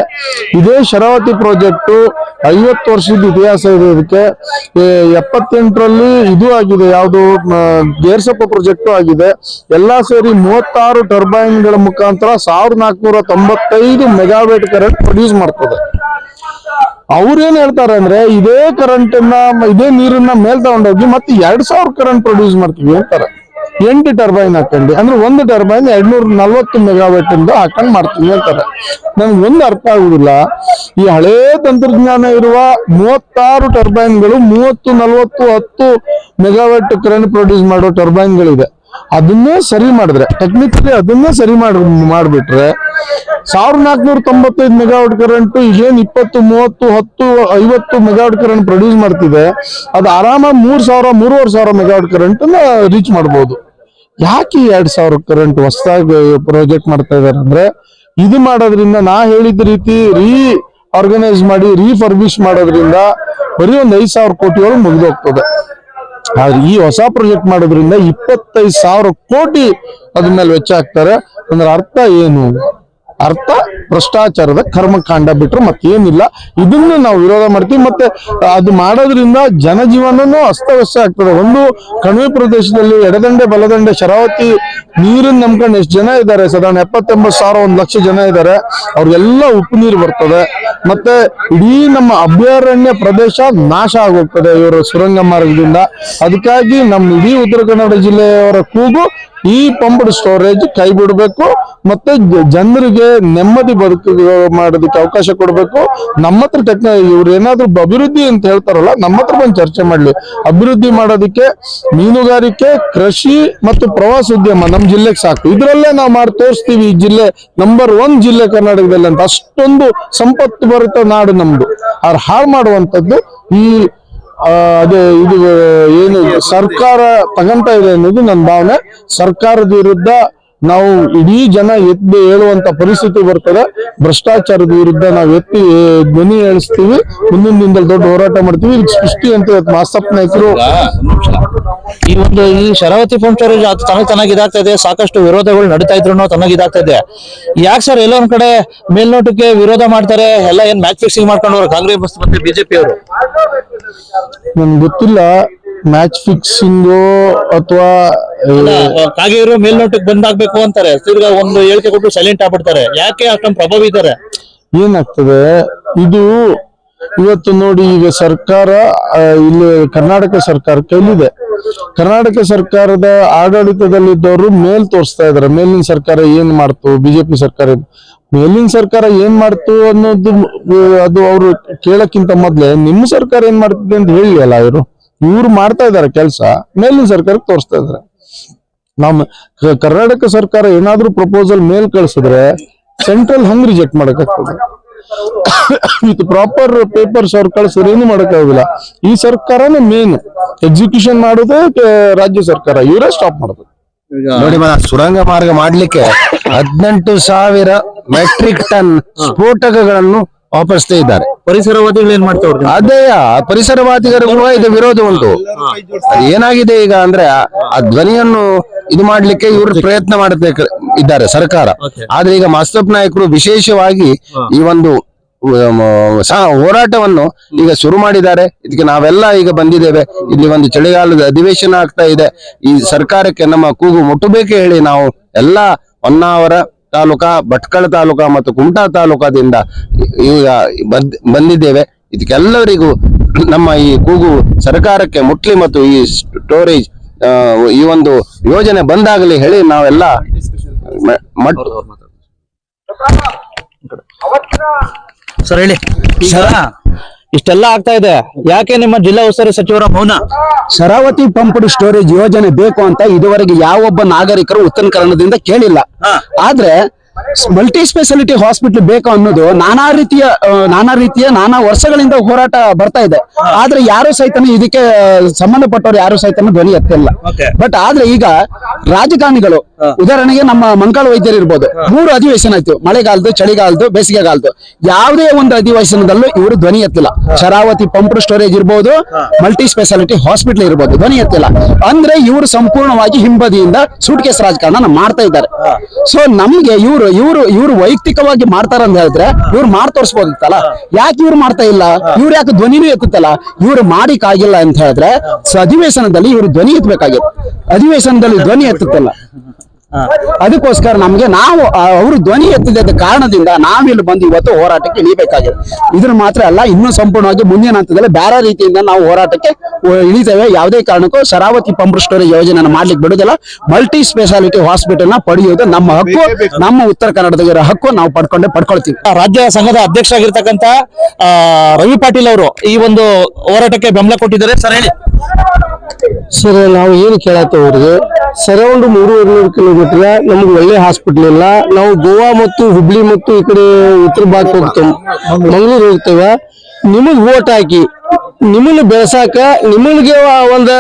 ಇದೇ ಶರಾವತಿ ಪ್ರಾಜೆಕ್ಟ್ 50 ವರ್ಷದ ಇತಿಹಾಸ ಇದೆ. ಇದಕ್ಕೆ 78ರಲ್ಲಿ ಇದು ಆಗಿದೆ, ಯಾವುದು ಗೇರ್ಸಪ್ಪ ಪ್ರಾಜೆಕ್ಟ್ ಆಗಿದೆ. ಎಲ್ಲಾ ಸೇರಿ 36 ಟರ್ಬೈನ್ ಗಳ ಮುಖಾಂತರ 1495 ಮೆಗಾವ್ಯಾಟ್ ಕರೆಂಟ್ ಪ್ರೊಡ್ಯೂಸ್ ಮಾಡ್ತದೆ. ಅವ್ರೇನ್ ಹೇಳ್ತಾರೆ ಅಂದ್ರೆ, ಇದೇ ಕರೆಂಟ್ ಇದೇ ನೀರನ್ನ ಮೇಲ್ ತಗೊಂಡೋಗಿ ಮತ್ತೆ 2000 ಕರೆಂಟ್ ಪ್ರೊಡ್ಯೂಸ್ ಮಾಡ್ತೀವಿ ಅಂತಾರೆ. 8 ಟರ್ಬೈನ್ ಹಾಕೊಂಡು, ಅಂದ್ರೆ ಒಂದು ಟರ್ಬೈನ್ 240 ಮೆಗಾವ್ಯಾಟ್ ಇಂದ ಹಾಕೊಂಡ್ ಮಾಡ್ತೀವಿ ಅಂತಾರೆ. ನಮ್ಗೆ ಒಂದು ಅರ್ಥ ಆಗುದಿಲ್ಲ, ಈ ಹಳೇ ತಂತ್ರಜ್ಞಾನ ಇರುವ 36 ಟರ್ಬೈನ್ಗಳು 30, 40, 10 ಮೆಗಾವ್ಯಾಟ್ ಕರೆಂಟ್ ಪ್ರೊಡ್ಯೂಸ್ ಮಾಡೋ ಟರ್ಬೈನ್ಗಳಿದೆ. ಅದನ್ನೇ ಸರಿ ಮಾಡಿದ್ರೆ, ಟೆಕ್ನಿಕಲಿ ಅದನ್ನೇ ಸರಿ ಮಾಡ್ಬಿಟ್ರೆ 1495 ಮೆಗಾವಾಟ್ ಕರೆಂಟ್ ಈಗೇನ್ 20, 30, 10, 50 ಮೆಗಾವಾಟ್ ಕರೆಂಟ್ ಪ್ರೊಡ್ಯೂಸ್ ಮಾಡ್ತಿದೆ, ಅದು ಆರಾಮಾಗಿ 3,000-3,500 ಮೆಗಾವಾಟ್ ಕರೆಂಟ್ ರೀಚ್ ಮಾಡ್ಬೋದು. ಯಾಕೆ 2,000 ಕರೆಂಟ್ ಹೊಸದಾಗಿ ಪ್ರಾಜೆಕ್ಟ್ ಮಾಡ್ತಾ ಇದಾರೆ ಅಂದ್ರೆ, ಇದು ಮಾಡೋದ್ರಿಂದ ನಾ ಹೇಳಿದ ರೀತಿ ಆರ್ಗನೈಸ್ ಮಾಡಿ ರೀಫರ್ಬಿಶ್ ಮಾಡೋದ್ರಿಂದ ಬರೀ ಒಂದು 5,000 ಕೋಟಿಯೊಳಗೆ ಮುಗಿದೋಗ್ತದೆ. ಆದ್ರೆ ಈ ಹೊಸ ಪ್ರಾಜೆಕ್ಟ್ ಮಾಡೋದ್ರಿಂದ 25,000 ಕೋಟಿ ಅದ್ರ ಮೇಲೆ ವೆಚ್ಚ ಆಗ್ತಾರೆ. ಅಂದ್ರೆ ಅರ್ಥ ಏನು? ಅರ್ಥ ಭ್ರಷ್ಟಾಚಾರದ ಕರ್ಮಕಾಂಡ ಬಿಟ್ರೆ ಮತ್ತೇನಿಲ್ಲ. ಇದನ್ನು ನಾವು ವಿರೋಧ ಮಾಡ್ತೀವಿ. ಮತ್ತೆ ಅದು ಮಾಡೋದ್ರಿಂದ ಜನಜೀವನನೂ ಅಸ್ತವ್ಯಸ್ತ ಆಗ್ತದೆ. ಒಂದು ಕಣಿವೆ ಪ್ರದೇಶದಲ್ಲಿ ಎಡದಂಡೆ ಬಲದಂಡೆ ಶರಾವತಿ ನೀರನ್ನ ನಂಬ್ಕೊಂಡು ಎಷ್ಟು ಜನ ಇದ್ದಾರೆ, ಸಾಧಾರಣ 70-80 ಸಾವಿರ 1 ಲಕ್ಷ ಜನ ಇದ್ದಾರೆ. ಅವ್ರಿಗೆಲ್ಲ ಉಪ್ಪು ನೀರು ಬರ್ತದೆ. ಮತ್ತೆ ಇಡೀ ನಮ್ಮ ಅಭಯಾರಣ್ಯ ಪ್ರದೇಶ ನಾಶ ಆಗೋಗ್ತದೆ ಇವರು ಸುರಂಗ ಮಾರ್ಗದಿಂದ. ಅದಕ್ಕಾಗಿ ನಮ್ಮ ಇಡೀ ಉತ್ತರ ಕನ್ನಡ ಜಿಲ್ಲೆಯವರ ಕೂಗು ಈ ಪಂಪ್ಡ್ ಸ್ಟೋರೇಜ್ ಕೈ ಬಿಡಬೇಕು. ಮತ್ತೆ ಜನರಿಗೆ ನೆಮ್ಮದಿ ಬದುಕು ಮಾಡೋದಕ್ಕೆ ಅವಕಾಶ ಕೊಡಬೇಕು. ನಮ್ಮ ಹತ್ರ ಇವ್ರು ಏನಾದ್ರು ಅಭಿವೃದ್ಧಿ ಅಂತ ಹೇಳ್ತಾರಲ್ಲ, ನಮ್ಮ ಹತ್ರ ಬಂದು ಚರ್ಚೆ ಮಾಡ್ಲಿ. ಅಭಿವೃದ್ಧಿ ಮಾಡೋದಕ್ಕೆ ಮೀನುಗಾರಿಕೆ, ಕೃಷಿ ಮತ್ತು ಪ್ರವಾಸೋದ್ಯಮ ನಮ್ಮ ಜಿಲ್ಲೆಗೆ ಸಾಕು. ಇದ್ರಲ್ಲೇ ನಾವು ಮಾಡಿ ತೋರಿಸ್ತೀವಿ ಈ ಜಿಲ್ಲೆ ನಂಬರ್ 1 ಜಿಲ್ಲೆ ಕರ್ನಾಟಕದಲ್ಲಿ ಅಂತ. ಅಷ್ಟೊಂದು ಸಂಪತ್ತು ಬರುತ್ತೆ ನಾಡು ನಮ್ದು. ಅವ್ರು ಹಾಳು ಮಾಡುವಂತದ್ದು ಈ ಅದೇ ಇದು ಏನು ಸರ್ಕಾರ ತಗೊಂತ ಇದೆ ಅನ್ನೋದು ನನ್ನ ಭಾವನೆ. ಸರ್ಕಾರದ ವಿರುದ್ಧ ನಾವು ಇಡೀ ಜನ ಎತ್ತಿ ಹೇಳುವಂತ ಪರಿಸ್ಥಿತಿ ಬರ್ತದೆ. ಭ್ರಷ್ಟಾಚಾರದ ವಿರುದ್ಧ ನಾವು ಎತ್ತಿ ಧ್ವನಿ ಹೇಳಿಸ್ತೀವಿ. ಮುಂದಿನ ದಿನದಲ್ಲಿ ದೊಡ್ಡ ಹೋರಾಟ ಮಾಡ್ತೀವಿ. ಇದಕ್ಕೆ ಸೃಷ್ಟಿ ಅಂತ ಇವತ್ತು ಮಾಸ್ತಪ್ಪ ನಾಯಕರು ಈ ಶರಾವತಿ ಪಂಪ್ ಸ್ಟೋರೇಜ್ ತನಗೆ ಇದಾಗ್ತಾ ಇದೆ. ಸಾಕಷ್ಟು ವಿರೋಧಗಳು ನಡೀತಾ ಇದ್ರು ತನಗೆ ಇದಾಗ್ತಾ ಇದೆ. ಯಾಕೆ ಸರ್ ಎಲ್ಲೋ ಒಂದ್ ಕಡೆ ಮೇಲ್ನೋಟಕ್ಕೆ ವಿರೋಧ ಮಾಡ್ತಾರೆ? ಎಲ್ಲ ಏನ್ ಮ್ಯಾಚ್ ಫಿಕ್ಸಿಂಗ್ ಮಾಡ್ಕೊಂಡವ್ರು ಕಾಂಗ್ರೆಸ್ ಮತ್ತೆ ಬಿಜೆಪಿ ಅವರು? ನನ್ಗೆ ಗೊತ್ತಿಲ್ಲ ಮ್ಯಾಚ್ ಫಿಕ್ಸಿಂಗು ಅಥವಾ ಕಾಗೇರು ಮೇಲ್ನೋಟಕ್ಕೆ ಬಂದಾಗ್ಬೇಕು ಅಂತಾರೆ. ತಿರ್ಗಾ ಒಂದು ಹೇಳಿಕೆ ಕೊಟ್ಟು ಸೈಲೆಂಟ್ ಆಗ್ಬಿಡ್ತಾರೆ. ಯಾಕೆ ಅಷ್ಟೊಂದು ಪ್ರಭಾವ ಇದ್ದಾರೆ? ಏನಾಗ್ತದೆ ಇದು ಇವತ್ತು ನೋಡಿ, ಈಗ ಸರ್ಕಾರ ಇಲ್ಲಿ ಕರ್ನಾಟಕ ಸರ್ಕಾರ ಕೈಲಿದೆ. ಕರ್ನಾಟಕ ಸರ್ಕಾರದ ಆಡಳಿತದಲ್ಲಿದ್ದವರು ಮೇಲ್ ತೋರಿಸ್ತಾ ಇದಾರೆ. ಮೇಲಿನ ಸರ್ಕಾರ ಏನ್ ಮಾಡ್ತು, ಬಿಜೆಪಿ ಸರ್ಕಾರ ಮೇಲಿನ ಸರ್ಕಾರ ಏನ್ ಮಾಡ್ತು ಅನ್ನೋದು ಅದು ಅವ್ರು ಕೇಳಕ್ಕಿಂತ ಮೊದ್ಲೇ ನಿಮ್ಮ ಸರ್ಕಾರ ಏನ್ ಮಾಡ್ತಿದೆ ಅಂತ ಹೇಳಿ ಅಲ್ಲ. ಇವ್ರು ಮಾಡ್ತಾ ಇದಾರೆ ಕೆಲಸ, ಮೇಲಿನ ಸರ್ಕಾರಕ್ಕೆ ತೋರಿಸ್ತಾ ಇದಾರೆ. ನಮ್ಮ ಕರ್ನಾಟಕ ಸರ್ಕಾರ ಏನಾದ್ರೂ ಪ್ರಪೋಸಲ್ ಮೇಲ್ ಕಳ್ಸಿದ್ರೆ ಸೆಂಟ್ರಲ್ ಹಂಗ್ ರಿಜೆಕ್ಟ್ ಮಾಡಕ್ಕಾಗ್ತದೆ. ವಿತ್ ಪ್ರಾಪರ್ ಪೇಪರ್ಸ್ ಅವ್ರು ಕಳ್ಸಿದ್ರೆ ಏನು ಮಾಡಕ್ಕಾಗಿಲ್ಲ. ಈ ಸರ್ಕಾರನೇ ಮೇನ್ ಎಕ್ಸಿಕ್ಯೂಷನ್ ಮಾಡೋದೇ ರಾಜ್ಯ ಸರ್ಕಾರ, ಇವರೇ ಸ್ಟಾಪ್ ಮಾಡೋದು. ನೋಡಿ, ಸುರಂಗ ಮಾರ್ಗ ಮಾಡ್ಲಿಕ್ಕೆ 18,000 ಮೆಟ್ರಿಕ್ ಟನ್ ಸ್ಫೋಟಕಗಳನ್ನು ವಾಪಸ್ತಾ ಇದ್ದಾರೆ. ಪರಿಸರವಾದಿಗಳು ಏನ್ ಮಾಡ್ತಾವ್ರು? ಅದೇ ಪರಿಸರವಾದಿಗಳಿಗೂ ಇದು ವಿರೋಧ ಉಂಟು. ಏನಾಗಿದೆ ಈಗ ಅಂದ್ರೆ ಆ ಧ್ವನಿಯನ್ನು ಇದು ಮಾಡ್ಲಿಕ್ಕೆ ಇವರು ಪ್ರಯತ್ನ ಮಾಡಬೇಕು ಇದ್ದಾರೆ ಸರ್ಕಾರ. ಆದ್ರೆ ಈಗ ಮಾಸ್ತಪ್ಪ ನಾಯಕರು ವಿಶೇಷವಾಗಿ ಈ ಒಂದು ಹೋರಾಟವನ್ನು ಈಗ ಶುರು ಮಾಡಿದ್ದಾರೆ. ಇದಕ್ಕೆ ನಾವೆಲ್ಲ ಈಗ ಬಂದಿದ್ದೇವೆ. ಇಲ್ಲಿ ಒಂದು ಚಳಿಗಾಲದ ಅಧಿವೇಶನ ಆಗ್ತಾ ಇದೆ. ಈ ಸರ್ಕಾರಕ್ಕೆ ನಮ್ಮ ಕೂಗು ಮುಟ್ಟಬೇಕೆ ಹೇಳಿ ನಾವು ಎಲ್ಲ ಹೊನ್ನಾವರ ತಾಲೂಕಾ, ಭಟ್ಕಳ ತಾಲೂಕಾ ಮತ್ತು ಕುಮಟಾ ತಾಲೂಕಾದಿಂದ ಈಗ ಬಂದಿದ್ದೇವೆ. ಇದಕ್ಕೆಲ್ಲರಿಗೂ ನಮ್ಮ ಈ ಕೂಗು ಸರ್ಕಾರಕ್ಕೆ ಮುಟ್ಲಿ ಮತ್ತು ಈ ಸ್ಟೋರೇಜ್ ಈ ಒಂದು ಯೋಜನೆ ಬಂದಾಗಲಿ ಹೇಳಿ ನಾವೆಲ್ಲ ಸರ್ ಹೇಳಿ. ಇಷ್ಟೆಲ್ಲ ಆಗ್ತಾ ಇದೆ, ಯಾಕೆ ನಿಮ್ಮ ಜಿಲ್ಲಾ ಉಸ್ತುವಾರಿ ಸಚಿವರ ಮೌನ? ಶರಾವತಿ ಪಂಪ್ಡ್ ಸ್ಟೋರೇಜ್ ಯೋಜನೆ ಬೇಕು ಅಂತ ಇದುವರೆಗೆ ಯಾವೊಬ್ಬ ನಾಗರಿಕರು ಉತ್ತರ ಕನ್ನಡದಿಂದ ಕೇಳಿಲ್ಲ. ಆದ್ರೆ ಮಲ್ಟಿ ಸ್ಪೆಷಾಲಿಟಿ ಹಾಸ್ಪಿಟಲ್ ಬೇಕು ಅನ್ನೋದು ನಾನಾ ವರ್ಷಗಳಿಂದ ಹೋರಾಟ ಬರ್ತಾ ಇದೆ. ಆದ್ರೆ ಯಾರು ಸಹಿತ ಇದಕ್ಕೆ ಸಂಬಂಧಪಟ್ಟವ್ರು ಯಾರು ಸಹಿತ ಧ್ವನಿ ಎತ್ತಿಲ್ಲ. ಬಟ್ ಆದ್ರೆ ಈಗ ರಾಜಕಾರಣಿಗಳು, ಉದಾಹರಣೆಗೆ ನಮ್ಮ ಮಂಕಾಳ ವೈದ್ಯರು ಇರ್ಬೋದು, 3 ಅಧಿವೇಶನ ಆಯ್ತು, ಮಳೆಗಾಲದ್ದು, ಚಳಿಗಾಲದ್ದು, ಬೇಸಿಗೆಗಾಲದ್ದು. ಯಾವುದೇ ಒಂದು ಅಧಿವೇಶನದಲ್ಲೂ ಇವರು ಧ್ವನಿ ಎತ್ತಿಲ್ಲ. ಶರಾವತಿ ಪಂಪ್ಡ್ ಸ್ಟೋರೇಜ್ ಇರ್ಬೋದು, ಮಲ್ಟಿ ಸ್ಪೆಷಾಲಿಟಿ ಹಾಸ್ಪಿಟಲ್ ಇರ್ಬೋದು, ಧ್ವನಿ ಎತ್ತಿಲ್ಲ. ಅಂದ್ರೆ ಇವರು ಸಂಪೂರ್ಣವಾಗಿ ಹಿಂಬದಿಯಿಂದ ಸೂಟ್ ಕೇಸ್ ರಾಜಕಾರಣ ಮಾಡ್ತಾ ಇದ್ದಾರೆ. ಸೊ ನಮ್ಗೆ ಇವರು ವೈಯಕ್ತಿಕವಾಗಿ ಮಾಡ್ತಾರ ಅಂತ ಹೇಳಿದ್ರೆ ಇವ್ರು ಮಾಡಿ ತೋರಿಸಬಹುದಿತ್ತಲ್ಲ. ಯಾಕೆ ಇವ್ರು ಮಾಡ್ತಾ ಇಲ್ಲ? ಇವ್ರು ಯಾಕೆ ಧ್ವನಿನೂ ಎತ್ತುತ್ತಲ್ಲ? ಇವ್ರು ಮಾಡಿಕಾಗಿಲ್ಲ ಅಂತ ಹೇಳಿದ್ರೆ ಅಧಿವೇಶನದಲ್ಲಿ ಇವರು ಧ್ವನಿ ಎತ್ತಬೇಕಾಗಿತ್ತು. ಅಧಿವೇಶನದಲ್ಲಿ ಧ್ವನಿ ಎತ್ತುತ್ತಲ್ಲ. ಅದಕ್ಕೋಸ್ಕರ ನಮ್ಗೆ ಅವರು ಧ್ವನಿ ಎತ್ತಿದ ಕಾರಣದಿಂದ ನಾವಿಲ್ಲಿ ಬಂದು ಇವತ್ತು ಹೋರಾಟಕ್ಕೆ ಇಳಿಬೇಕಾಗಿದೆ. ಇದ್ರ ಮಾತ್ರ ಅಲ್ಲ, ಇನ್ನೂ ಸಂಪೂರ್ಣವಾಗಿ ಮುಂದಿನ ಹಂತದಲ್ಲಿ ಬೇರೆ ರೀತಿಯಿಂದ ನಾವು ಹೋರಾಟಕ್ಕೆ ಇಳಿತೇವೆ. ಯಾವುದೇ ಕಾರಣಕ್ಕೂ ಶರಾವತಿ ಪಂಪ್ ಸ್ಟೋರೇಜ್ ಯೋಜನೆ ಮಾಡ್ಲಿಕ್ಕೆ ಬಿಡುದಿಲ್ಲ. ಮಲ್ಟಿ ಸ್ಪೆಷಾಲಿಟಿ ಹಾಸ್ಪಿಟಲ್ ನ ಪಡೆಯುವುದು ನಮ್ಮ ಹಕ್ಕು, ನಮ್ಮ ಉತ್ತರ ಕನ್ನಡದ ಹಕ್ಕು. ನಾವು ಪಡ್ಕೊಳ್ತೀವಿ. ರಾಜ್ಯ ಸಂಘದ ಅಧ್ಯಕ್ಷ ಆಗಿರ್ತಕ್ಕಂಥ ರವಿ ಪಾಟೀಲ್ ಅವರು ಈ ಒಂದು ಹೋರಾಟಕ್ಕೆ ಬೆಂಬಲ ಕೊಟ್ಟಿದ್ದಾರೆ. ಸರ್ ಹೇಳಿ. ಸರ್, ನಾವು ಏನು ಕೇಳತ್ತೇವೆ ಅವ್ರಿಗೆ, ಸರೌಂಡ್ 300 ಕಿಲೋಮೀಟರ್ ನಮ್ಗೆ ಒಳ್ಳೆ ಹಾಸ್ಪಿಟಲ್ ಇಲ್ಲ. ನಾವು ಗೋವಾ ಮತ್ತು ಹುಬ್ಳಿ ಮತ್ತು ಈ ಕಡೆ ಉತ್ತರ ಭಾಗಕ್ಕೆ ಹೋಗ್ತೇವೆ, ಮಂಗಳೂರು ಹೋಗ್ತೇವೆ. ನಿಮಗ್ ವೋಟ್ ಹಾಕಿ ನಿಮ್ಮನ್ನ ಬೆಳೆಸಾಕ, ನಿಮಗೆ ಒಂದ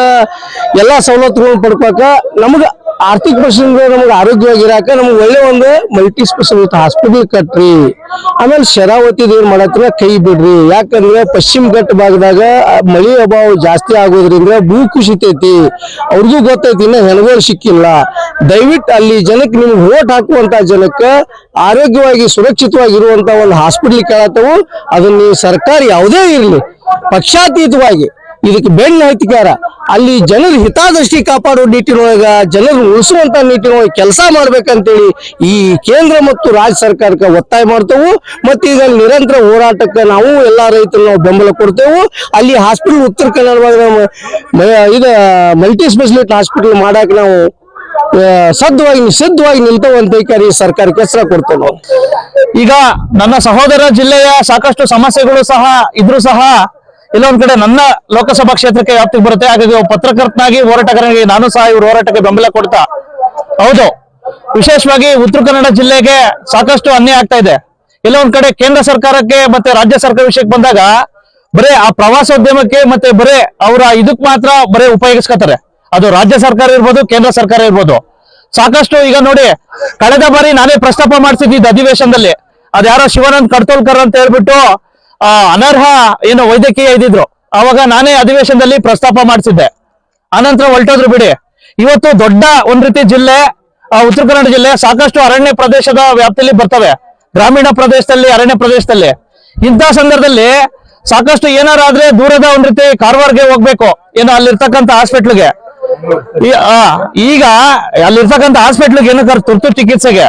ಎಲ್ಲಾ ಸವಲತ್ತುಗಳನ್ನ ಪಡ್ಕೋಕ ನಮಗ ಆರ್ಥಿಕ ಪರಿಸ್ಥಿತಿ ನಮ್ಗೆ ಆರೋಗ್ಯವಾಗಿರಾಕ ನಮ್ಗೆ ಒಳ್ಳೆ ಒಂದು ಮಲ್ಟಿ ಸ್ಪೆಷಾಲಿಟಿ ಹಾಸ್ಪಿಟಲ್ ಕಟ್ರಿ. ಆಮೇಲೆ ಶರಾವತಿದ ಏನ್ ಮಾಡತ್ರ ಕೈ ಬಿಡ್ರಿ. ಯಾಕಂದ್ರೆ ಪಶ್ಚಿಮ ಘಟ್ಟ ಭಾಗದಾಗ ಮಳಿ ಅಭಾವ ಜಾಸ್ತಿ ಆಗೋದ್ರಿಂದ ಭೂ ಕುಸಿತೈತಿ. ಅವ್ರಿಗೂ ಗೊತ್ತೈತಿ ಇನ್ನ ಹೆಣಗೋಲ್ ಸಿಕ್ಕಿಲ್ಲ. ದಯವಿಟ್ಟು ಅಲ್ಲಿ ಜನಕ್ಕೆ ನಿಮ್ಗೆ ವೋಟ್ ಹಾಕುವಂತ ಜನಕ್ಕೆ ಆರೋಗ್ಯವಾಗಿ ಸುರಕ್ಷಿತವಾಗಿರುವಂತ ಒಂದು ಹಾಸ್ಪಿಟಲ್ ಕೇಳತ್ತವು. ಅದನ್ನ ಸರ್ಕಾರ ಯಾವುದೇ ಇರಲಿ ಪಕ್ಷಾತೀತವಾಗಿ ಇದಕ್ಕೆ ಬೆನ್ನು ಹತ್ತಿಕಾರ ಅಲ್ಲಿ ಜನರ ಹಿತಾದೃಷ್ಟಿ ಕಾಪಾಡುವ ನಿಟ್ಟಿನೊಳಗ ಜನರು ಉಳಿಸುವಂತ ನಿಟ್ಟಿನೊಳಗೆ ಕೆಲಸ ಮಾಡ್ಬೇಕಂತೇಳಿ ಈ ಕೇಂದ್ರ ಮತ್ತು ರಾಜ್ಯ ಸರ್ಕಾರಕ್ಕೆ ಒತ್ತಾಯ ಮಾಡ್ತೇವೆ. ಮತ್ತೆ ಈಗ ನಿರಂತರ ಹೋರಾಟಕ್ಕೆ ನಾವು ಎಲ್ಲಾ ರೈತರು ನಾವು ಬೆಂಬಲ ಕೊಡ್ತೇವೆ. ಅಲ್ಲಿ ಹಾಸ್ಪಿಟಲ್ ಉತ್ತರ ಕನ್ನಡ ಇದು ಮಲ್ಟಿ ಸ್ಪೆಷಾಲಿಟಿ ಹಾಸ್ಪಿಟಲ್ ಮಾಡಕ್ ನಾವು ನಿಷಿದ್ಧವಾಗಿ ನಿಲ್ತೇವಂತ ಸರ್ಕಾರಕ್ಕೆ ಹೆಸರ ಕೊಡ್ತೇವೆ ನಾವು. ಈಗ ನನ್ನ ಸಹೋದರ ಜಿಲ್ಲೆಯ ಸಾಕಷ್ಟು ಸಮಸ್ಯೆಗಳು ಸಹ ಇದ್ರೂ ಸಹ ಇಲ್ಲೊಂದ್ ಕಡೆ ನನ್ನ ಲೋಕಸಭಾ ಕ್ಷೇತ್ರಕ್ಕೆ ವ್ಯಾಪ್ತಿಗೆ ಬರುತ್ತೆ. ಹಾಗಾಗಿ ಪತ್ರಕರ್ತನಾಗಿ ಹೋರಾಟಗಾರನಿಗೆ ನಾನು ಸಹ ಇವ್ರ ಹೋರಾಟಕ್ಕೆ ಬೆಂಬಲ ಕೊಡ್ತಾ, ಹೌದು, ವಿಶೇಷವಾಗಿ ಉತ್ತರ ಕನ್ನಡ ಜಿಲ್ಲೆಗೆ ಸಾಕಷ್ಟು ಅನ್ಯಾಯ ಆಗ್ತಾ ಇದೆ. ಇಲ್ಲೊಂದ್ ಕಡೆ ಕೇಂದ್ರ ಸರ್ಕಾರಕ್ಕೆ ಮತ್ತೆ ರಾಜ್ಯ ಸರ್ಕಾರ ವಿಷಯಕ್ಕೆ ಬಂದಾಗ ಬರೇ ಆ ಪ್ರವಾಸೋದ್ಯಮಕ್ಕೆ ಮತ್ತೆ ಬರೇ ಅವರ ಇದಕ್ ಮಾತ್ರ ಬರೇ ಉಪಯೋಗಿಸ್ಕೊತಾರೆ. ಅದು ರಾಜ್ಯ ಸರ್ಕಾರ ಇರ್ಬೋದು, ಕೇಂದ್ರ ಸರ್ಕಾರ ಇರ್ಬೋದು. ಸಾಕಷ್ಟು ಈಗ ನೋಡಿ, ಕಳೆದ ಬಾರಿ ನಾನೇ ಪ್ರಸ್ತಾಪ ಮಾಡಿಸಿದ್ದ ಅಧಿವೇಶನದಲ್ಲಿ ಅದ್ಯಾರೋ ಶಿವಾನಂದ್ ಕಡ್ತೋಲ್ಕರ್ ಅಂತ ಹೇಳ್ಬಿಟ್ಟು ಅನರ್ಹ ಏನು ವೈದ್ಯಕೀಯ ಇದ್ದಿದ್ರು. ಅವಾಗ ನಾನೇ ಅಧಿವೇಶನದಲ್ಲಿ ಪ್ರಸ್ತಾಪ ಮಾಡಿಸಿದ್ದೆ. ಆನಂತರ ಹೊರಟೋದ್ರು ಬಿಡಿ. ಇವತ್ತು ದೊಡ್ಡ ಒಂದ್ ರೀತಿ ಜಿಲ್ಲೆ ಉತ್ತರ ಕನ್ನಡ ಜಿಲ್ಲೆ ಸಾಕಷ್ಟು ಅರಣ್ಯ ಪ್ರದೇಶದ ವ್ಯಾಪ್ತಿಯಲ್ಲಿ ಬರ್ತವೆ, ಗ್ರಾಮೀಣ ಪ್ರದೇಶದಲ್ಲಿ, ಅರಣ್ಯ ಪ್ರದೇಶದಲ್ಲಿ. ಇಂಥ ಸಂದರ್ಭದಲ್ಲಿ ಸಾಕಷ್ಟು ಏನಾರಾದ್ರೆ ದೂರದ ಒಂದ್ ರೀತಿ ಕಾರವಾರ್ಗೆ ಹೋಗ್ಬೇಕು, ಏನೋ ಅಲ್ಲಿರ್ತಕ್ಕಂಥ ಹಾಸ್ಪಿಟ್ಲ್ಗೆ. ಈಗ ಅಲ್ಲಿರ್ತಕ್ಕಂಥ ಹಾಸ್ಪಿಟ್ಲ್ಗೆ ಏನಕ್ಕೆ ತುರ್ತು ಚಿಕಿತ್ಸೆಗೆ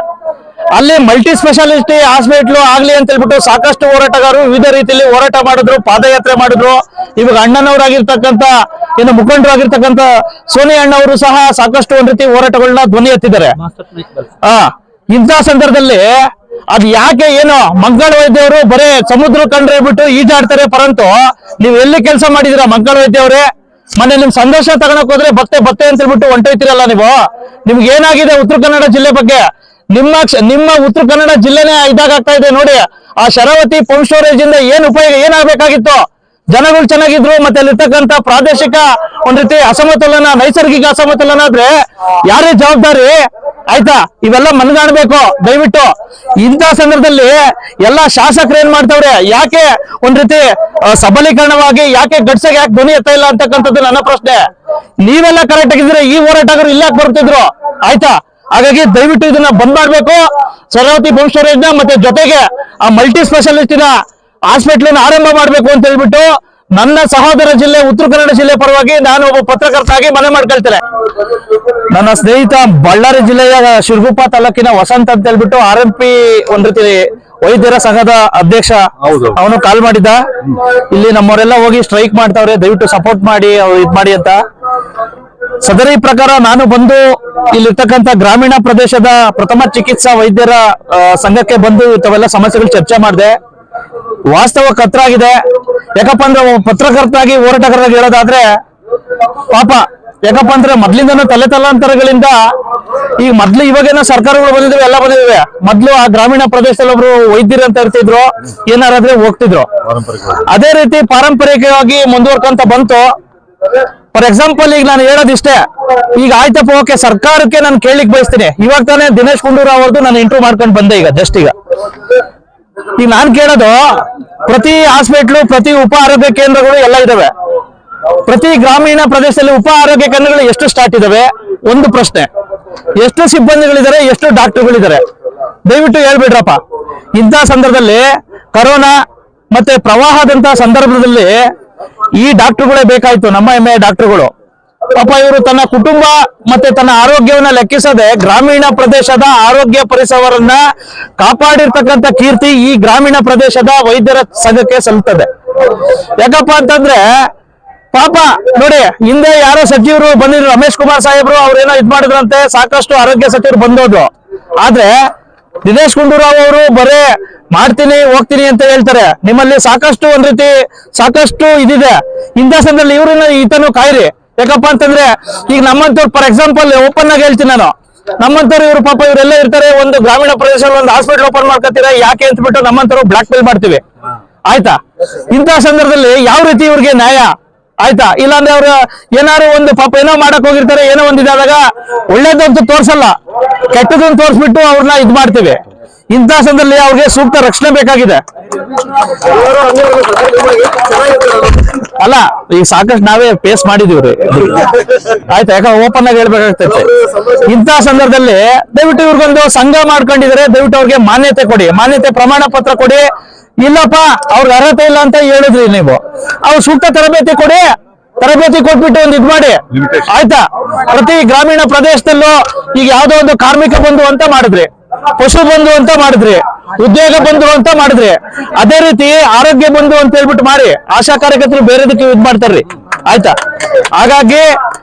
ಅಲ್ಲಿ ಮಲ್ಟಿ ಸ್ಪೆಷಾಲಿಟಿ ಹಾಸ್ಪಿಟ್ಲ್ ಆಗ್ಲಿ ಅಂತ ಹೇಳ್ಬಿಟ್ಟು ಸಾಕಷ್ಟು ಹೋರಾಟಗಾರರು ವಿವಿಧ ರೀತಿಯಲ್ಲಿ ಹೋರಾಟ ಮಾಡಿದ್ರು, ಪಾದಯಾತ್ರೆ ಮಾಡಿದ್ರು. ಇವಾಗ ಅಣ್ಣನವರಾಗಿರ್ತಕ್ಕಂಥ ಏನು ಮುಖಂಡರಾಗಿರ್ತಕ್ಕಂಥ ಸೋನಿಯಾ ಅಣ್ಣವರು ಸಹ ಸಾಕಷ್ಟು ಒಂದ್ ರೀತಿ ಹೋರಾಟಗಳನ್ನ ಧ್ವನಿ ಎತ್ತಿದ್ದಾರೆ. ಇಂಥ ಸಂದರ್ಭದಲ್ಲಿ ಅದ್ ಯಾಕೆ ಏನು ಮಂಗಳ ವೈದ್ಯವರು ಬರೇ ಸಮುದ್ರ ಕಂಡ್ರೆ ಬಿಟ್ಟು ಈಜಾಡ್ತಾರೆ, ಪರಂತು ನೀವ್ ಎಲ್ಲಿ ಕೆಲಸ ಮಾಡಿದೀರಾ ಮಂಗಳ ವೈದ್ಯವರೇ? ಮೊನ್ನೆ ನಿಮ್ ಸಂದರ್ಶನ ತಗೊಳಕ್ ಹೋದ್ರೆ ಬತ್ತೆ ಅಂತ ಹೇಳ್ಬಿಟ್ಟು ಹೊಂಟೋಯ್ತಿರಲ್ಲ ನೀವು. ನಿಮ್ಗೆ ಏನಾಗಿದೆ ಉತ್ತರ ಕನ್ನಡ ಜಿಲ್ಲೆ ಬಗ್ಗೆ? ನಿಮ್ಮ ಉತ್ತರ ಕನ್ನಡ ಜಿಲ್ಲೆನೇ ಇದಾಗ್ತಾ ಇದೆ ನೋಡಿ. ಆ ಶರಾವತಿ ಪಂಪ್ ಸ್ಟೋರೇಜ್ ಇಂದ ಏನ್ ಉಪಯೋಗ, ಏನಾಗಬೇಕಾಗಿತ್ತು? ಜನಗಳು ಚೆನ್ನಾಗಿದ್ರು, ಮತ್ತೆ ಅಲ್ಲಿರ್ತಕ್ಕಂಥ ಪ್ರಾದೇಶಿಕ ಒಂದ್ ರೀತಿ ಅಸಮತೋಲನ, ನೈಸರ್ಗಿಕ ಅಸಮತೋಲನ ಆದ್ರೆ ಯಾರೇ ಜವಾಬ್ದಾರಿ? ಆಯ್ತಾ, ಇವೆಲ್ಲ ಮನಗಾಣಬೇಕು ದಯವಿಟ್ಟು. ಇಂಥ ಸಂದರ್ಭದಲ್ಲಿ ಎಲ್ಲಾ ಶಾಸಕರು ಏನ್ ಮಾಡ್ತಾವ್ರೆ? ಯಾಕೆ ಒಂದ್ ರೀತಿ ಸಬಲೀಕರಣವಾಗಿ ಯಾಕೆ ಗಡ್ಸಗೆ ಯಾಕೆ ಧ್ವನಿ ಎತ್ತ ಇಲ್ಲ ಅಂತಕ್ಕಂಥದ್ದು ನನ್ನ ಪ್ರಶ್ನೆ. ನೀವೆಲ್ಲ ಕರೆಕ್ಟ್ ಆಗಿದ್ರೆ ಈ ಹೋರಾಟಗಾರರು ಇಲ್ಲಾಕ್ ಬರ್ತಿದ್ರು? ಆಯ್ತಾ, ಹಾಗಾಗಿ ದಯವಿಟ್ಟು ಇದನ್ನ ಬಂದ್ ಮಾಡ್ಬೇಕು. ಶರಾವತಿ ಪಂಪ್ ಸ್ಟೋರೇಜ್ ನ ಮತ್ತೆ ಜೊತೆಗೆ ಆ ಮಲ್ಟಿ ಸ್ಪೆಷಾಲಿಸ್ಟಿನ ಹಾಸ್ಪಿಟಲ್ ಆರಂಭ ಮಾಡ್ಬೇಕು ಅಂತ ಹೇಳ್ಬಿಟ್ಟು ನನ್ನ ಸಹೋದರ ಜಿಲ್ಲೆ ಉತ್ತರ ಕನ್ನಡ ಜಿಲ್ಲೆ ಪರವಾಗಿ ನಾನು ಒಬ್ಬ ಪತ್ರಕರ್ತಾಗಿ ಮನವಿ ಮಾಡ್ಕೊಳ್ತೇನೆ. ನನ್ನ ಸ್ನೇಹಿತ ಬಳ್ಳಾರಿ ಜಿಲ್ಲೆಯ ಶಿರಗುಪ್ಪ ತಾಲೂಕಿನ ವಸಂತ್ ಅಂತ ಹೇಳ್ಬಿಟ್ಟು RMP ಒಂದ್ ರೀತಿ ವೈದ್ಯರ ಸಂಘದ ಅಧ್ಯಕ್ಷ, ಅವನು ಕಾಲ್ ಮಾಡಿದ್ದ. ಇಲ್ಲಿ ನಮ್ಮವರೆಲ್ಲ ಹೋಗಿ ಸ್ಟ್ರೈಕ್ ಮಾಡ್ತಾವ್ರೆ, ದಯವಿಟ್ಟು ಸಪೋರ್ಟ್ ಮಾಡಿ, ಇದ್ ಮಾಡಿ ಅಂತ. ಸದರಿ ಪ್ರಕಾರ ನಾನು ಬಂದು ಇಲ್ಲಿರ್ತಕ್ಕಂಥ ಗ್ರಾಮೀಣ ಪ್ರದೇಶದ ಪ್ರಥಮ ಚಿಕಿತ್ಸಾ ವೈದ್ಯರ ಸಂಘಕ್ಕೆ ಬಂದು ಇಂಥವೆಲ್ಲ ಸಮಸ್ಯೆಗಳು ಚರ್ಚೆ ಮಾಡಿದೆ. ವಾಸ್ತವ ಕತ್ರಾಗಿದೆ. ಯಾಕಪ್ಪ ಅಂದ್ರೆ ಪತ್ರಕರ್ತಾಗಿ ಹೋರಾಟಗಾರರಾಗಿ ಹೇಳೋದಾದ್ರೆ ಪಾಪ, ಯಾಕಪ್ಪ ಅಂದ್ರೆ ಮೊದ್ಲಿಂದನೂ ತಲೆತಲಾಂತರಗಳಿಂದ ಈಗ ಇವಾಗೇನೋ ಸರ್ಕಾರಗಳು ಬಂದಿದ್ದಾವೆ, ಎಲ್ಲ ಬಂದಿದ್ದಾವೆ. ಮೊದ್ಲು ಆ ಗ್ರಾಮೀಣ ಪ್ರದೇಶದಲ್ಲಿ ಒಬ್ರು ವೈದ್ಯರು ಅಂತ ಇರ್ತಿದ್ರು, ಏನಾರಾದ್ರೆ ಹೋಗ್ತಿದ್ರು. ಅದೇ ರೀತಿ ಪಾರಂಪರಿಕವಾಗಿ ಮುಂದುವರ್ಕೊಂತ ಬಂತು. ಫಾರ್ ಎಕ್ಸಾಂಪಲ್ ಈಗ ನಾನು ಹೇಳೋದಿಷ್ಟೇ. ಈಗ ಆಯ್ತಪ್ಪ, ಓಕೆ, ಸರ್ಕಾರಕ್ಕೆ ನಾನು ಕೇಳಲಿಕ್ಕೆ ಬಯಸ್ತೀನಿ. ಇವಾಗ ತಾನೇ ದಿನೇಶ್ ಗುಂಡೂರಾವ್ ಅವ್ರದ್ದು ನಾನು ಇಂಟರ್ವ್ಯೂ ಮಾಡ್ಕೊಂಡು ಬಂದೆ ಈಗ ಜಸ್ಟ್ ಈಗ ನಾನ್ ಕೇಳೋದು, ಪ್ರತಿ ಹಾಸ್ಪಿಟ್ಲು, ಪ್ರತಿ ಉಪ ಆರೋಗ್ಯ ಕೇಂದ್ರಗಳು ಎಲ್ಲ ಇದಾವೆ. ಪ್ರತಿ ಗ್ರಾಮೀಣ ಪ್ರದೇಶದಲ್ಲಿ ಉಪ ಆರೋಗ್ಯ ಕೇಂದ್ರಗಳು ಎಷ್ಟು ಸ್ಟಾರ್ಟ್ ಇದಾವೆ? ಒಂದು ಪ್ರಶ್ನೆ. ಎಷ್ಟು ಸಿಬ್ಬಂದಿಗಳಿದ್ದಾರೆ, ಎಷ್ಟು ಡಾಕ್ಟರ್ಗಳಿದ್ದಾರೆ? ದಯವಿಟ್ಟು ಹೇಳ್ಬಿಡ್ರಪ್ಪ. ಇಂಥ ಸಂದರ್ಭದಲ್ಲಿ ಕರೋನಾ ಮತ್ತೆ ಪ್ರವಾಹದಂತ ಸಂದರ್ಭದಲ್ಲಿ ಈ ಡಾಕ್ಟರ್ಗಳೇ ಬೇಕಾಯ್ತು, ನಮ್ಮ ಹೆಮ್ಮೆಯ ಡಾಕ್ಟರ್ಗಳು. ಪಾಪ ಇವರು ತನ್ನ ಕುಟುಂಬ ಮತ್ತೆ ತನ್ನ ಆರೋಗ್ಯವನ್ನ ಲೆಕ್ಕಿಸದೆ ಗ್ರಾಮೀಣ ಪ್ರದೇಶದ ಆರೋಗ್ಯ ಪರಿಸರವನ್ನ ಕಾಪಾಡಿರ್ತಕ್ಕಂಥ ಕೀರ್ತಿ ಈ ಗ್ರಾಮೀಣ ಪ್ರದೇಶದ ವೈದ್ಯರ ಸಂಘಕ್ಕೆ ಸಲ್ಲುತ್ತದೆ. ಯಾಕಪ್ಪ ಅಂತಂದ್ರೆ ಪಾಪ ನೋಡಿ, ಹಿಂದೆ ಯಾರೋ ಸಚಿವರು ಬಂದಿದ್ರು, ರಮೇಶ್ ಕುಮಾರ್ ಸಾಹೇಬ್ರು, ಅವ್ರೇನೋ ಇದ್ ಮಾಡಿದ್ರಂತೆ, ಸಾಕಷ್ಟು ಆರೋಗ್ಯ ಸಚಿವರು ಬಂದೋದ್ರು. ಆದ್ರೆ ದಿನೇಶ್ ಗುಂಡೂರಾವ್ ಅವರು ಬರೇ ಮಾಡ್ತೀನಿ ಹೋಗ್ತೀನಿ ಅಂತ ಹೇಳ್ತಾರೆ. ನಿಮ್ಮಲ್ಲಿ ಸಾಕಷ್ಟು ಒಂದ್ ರೀತಿ ಸಾಕಷ್ಟು ಇದಿದೆ. ಇಂಥ ಸಂದರ್ಭದಲ್ಲಿ ಇವ್ರನ್ನ ಈತನು ಕಾಯ್ರಿ. ಯಾಕಪ್ಪ ಅಂತಂದ್ರೆ ಈಗ ನಮ್ಮಂತವ್ರು, ಫಾರ್ ಎಕ್ಸಾಂಪಲ್ ಓಪನ್ ಆಗಿ ಹೇಳ್ತೀನಿ ನಾನು, ನಮ್ಮಂತವ್ರು ಇವ್ರು ಪಾಪ ಇವರೆಲ್ಲ ಇರ್ತಾರೆ, ಒಂದು ಗ್ರಾಮೀಣ ಪ್ರದೇಶದಲ್ಲಿ ಒಂದು ಹಾಸ್ಪಿಟಲ್ ಓಪನ್ ಮಾಡ್ಕೊತೀರಾ ಯಾಕೆ ಅಂತ ಬಿಟ್ಟು ನಮ್ಮಂತವ್ರು ಬ್ಲಾಕ್ ಮೇಲ್ ಮಾಡ್ತೀವಿ. ಆಯ್ತಾ, ಇಂಥ ಸಂದರ್ಭದಲ್ಲಿ ಯಾವ ರೀತಿ ಇವ್ರಿಗೆ ನ್ಯಾಯ? ಆಯ್ತಾ, ಇಲ್ಲಾಂದ್ರೆ ಅವ್ರು ಏನಾದ್ರು ಒಂದು ಪಾಪ ಏನೋ ಮಾಡಕ್ ಹೋಗಿರ್ತಾರೆ, ಏನೋ ಒಂದು ಇದಾದಾಗ ಒಳ್ಳೇದಂತೂ ತೋರ್ಸಲ್ಲ, ಕೆಟ್ಟದನ್ನ ತೋರಿಸ್ಬಿಟ್ಟು ಅವ್ರನ್ನ ಇದ್ ಮಾಡ್ತೀವಿ. ಇಂಥ ಸಂದರ್ಭದಲ್ಲಿ ಅವ್ರಿಗೆ ಸೂಕ್ತ ರಕ್ಷಣೆ ಬೇಕಾಗಿದೆ. ಅಲ್ಲ, ಈಗ ಸಾಕಷ್ಟು ನಾವೇ ಫೇಸ್ ಮಾಡಿದೀವ್ರಿ, ಆಯ್ತಾ, ಯಾಕಂದ್ರೆ ಓಪನ್ ಆಗಿ ಹೇಳ್ಬೇಕಾಗ್ತೈತೆ. ಇಂಥ ಸಂದರ್ಭದಲ್ಲಿ ದಯವಿಟ್ಟು ಇವ್ರಿಗೊಂದು ಸಂಘ ಮಾಡ್ಕೊಂಡಿದ್ರೆ ದಯವಿಟ್ಟು ಅವ್ರಿಗೆ ಮಾನ್ಯತೆ ಕೊಡಿ, ಮಾನ್ಯತೆ ಪ್ರಮಾಣ ಪತ್ರ ಕೊಡಿ. ಇಲ್ಲಪ್ಪ ಅವ್ರಿಗೆ ಅರ್ಹತೆ ಇಲ್ಲ ಅಂತ ಹೇಳಿದ್ರಿ ನೀವು, ಅವ್ರು ಸೂಕ್ತ ತರಬೇತಿ ಕೊಡಿ, ತರಬೇತಿ ಕೊಟ್ಬಿಟ್ಟು ಒಂದು ಇದ್ ಮಾಡಿ, ಆಯ್ತಾ. ಪ್ರತಿ ಗ್ರಾಮೀಣ ಪ್ರದೇಶದಲ್ಲೂ ಈಗ ಯಾವ್ದೋ ಒಂದು ಕಾರ್ಮಿಕ ಬಂಧು ಅಂತ ಮಾಡಿದ್ರಿ, ಪಶು ಬಂಧು ಅಂತ ಮಾಡಿದ್ರಿ, ಉದ್ಯೋಗ ಬಂಧು ಅಂತ ಮಾಡಿದ್ರಿ, ಅದೇ ರೀತಿ ಆರೋಗ್ಯ ಬಂಧು ಅಂತ ಹೇಳ್ಬಿಟ್ಟು ಮಾಡಿ ಆಶಾ ಕಾರ್ಯಕರ್ತರು ಬೇರೆದಕ್ಕೆ ಇದ್ ಮಾಡ್ತಾರ್ರಿ, ಆಯ್ತಾ. ಹಾಗಾಗಿ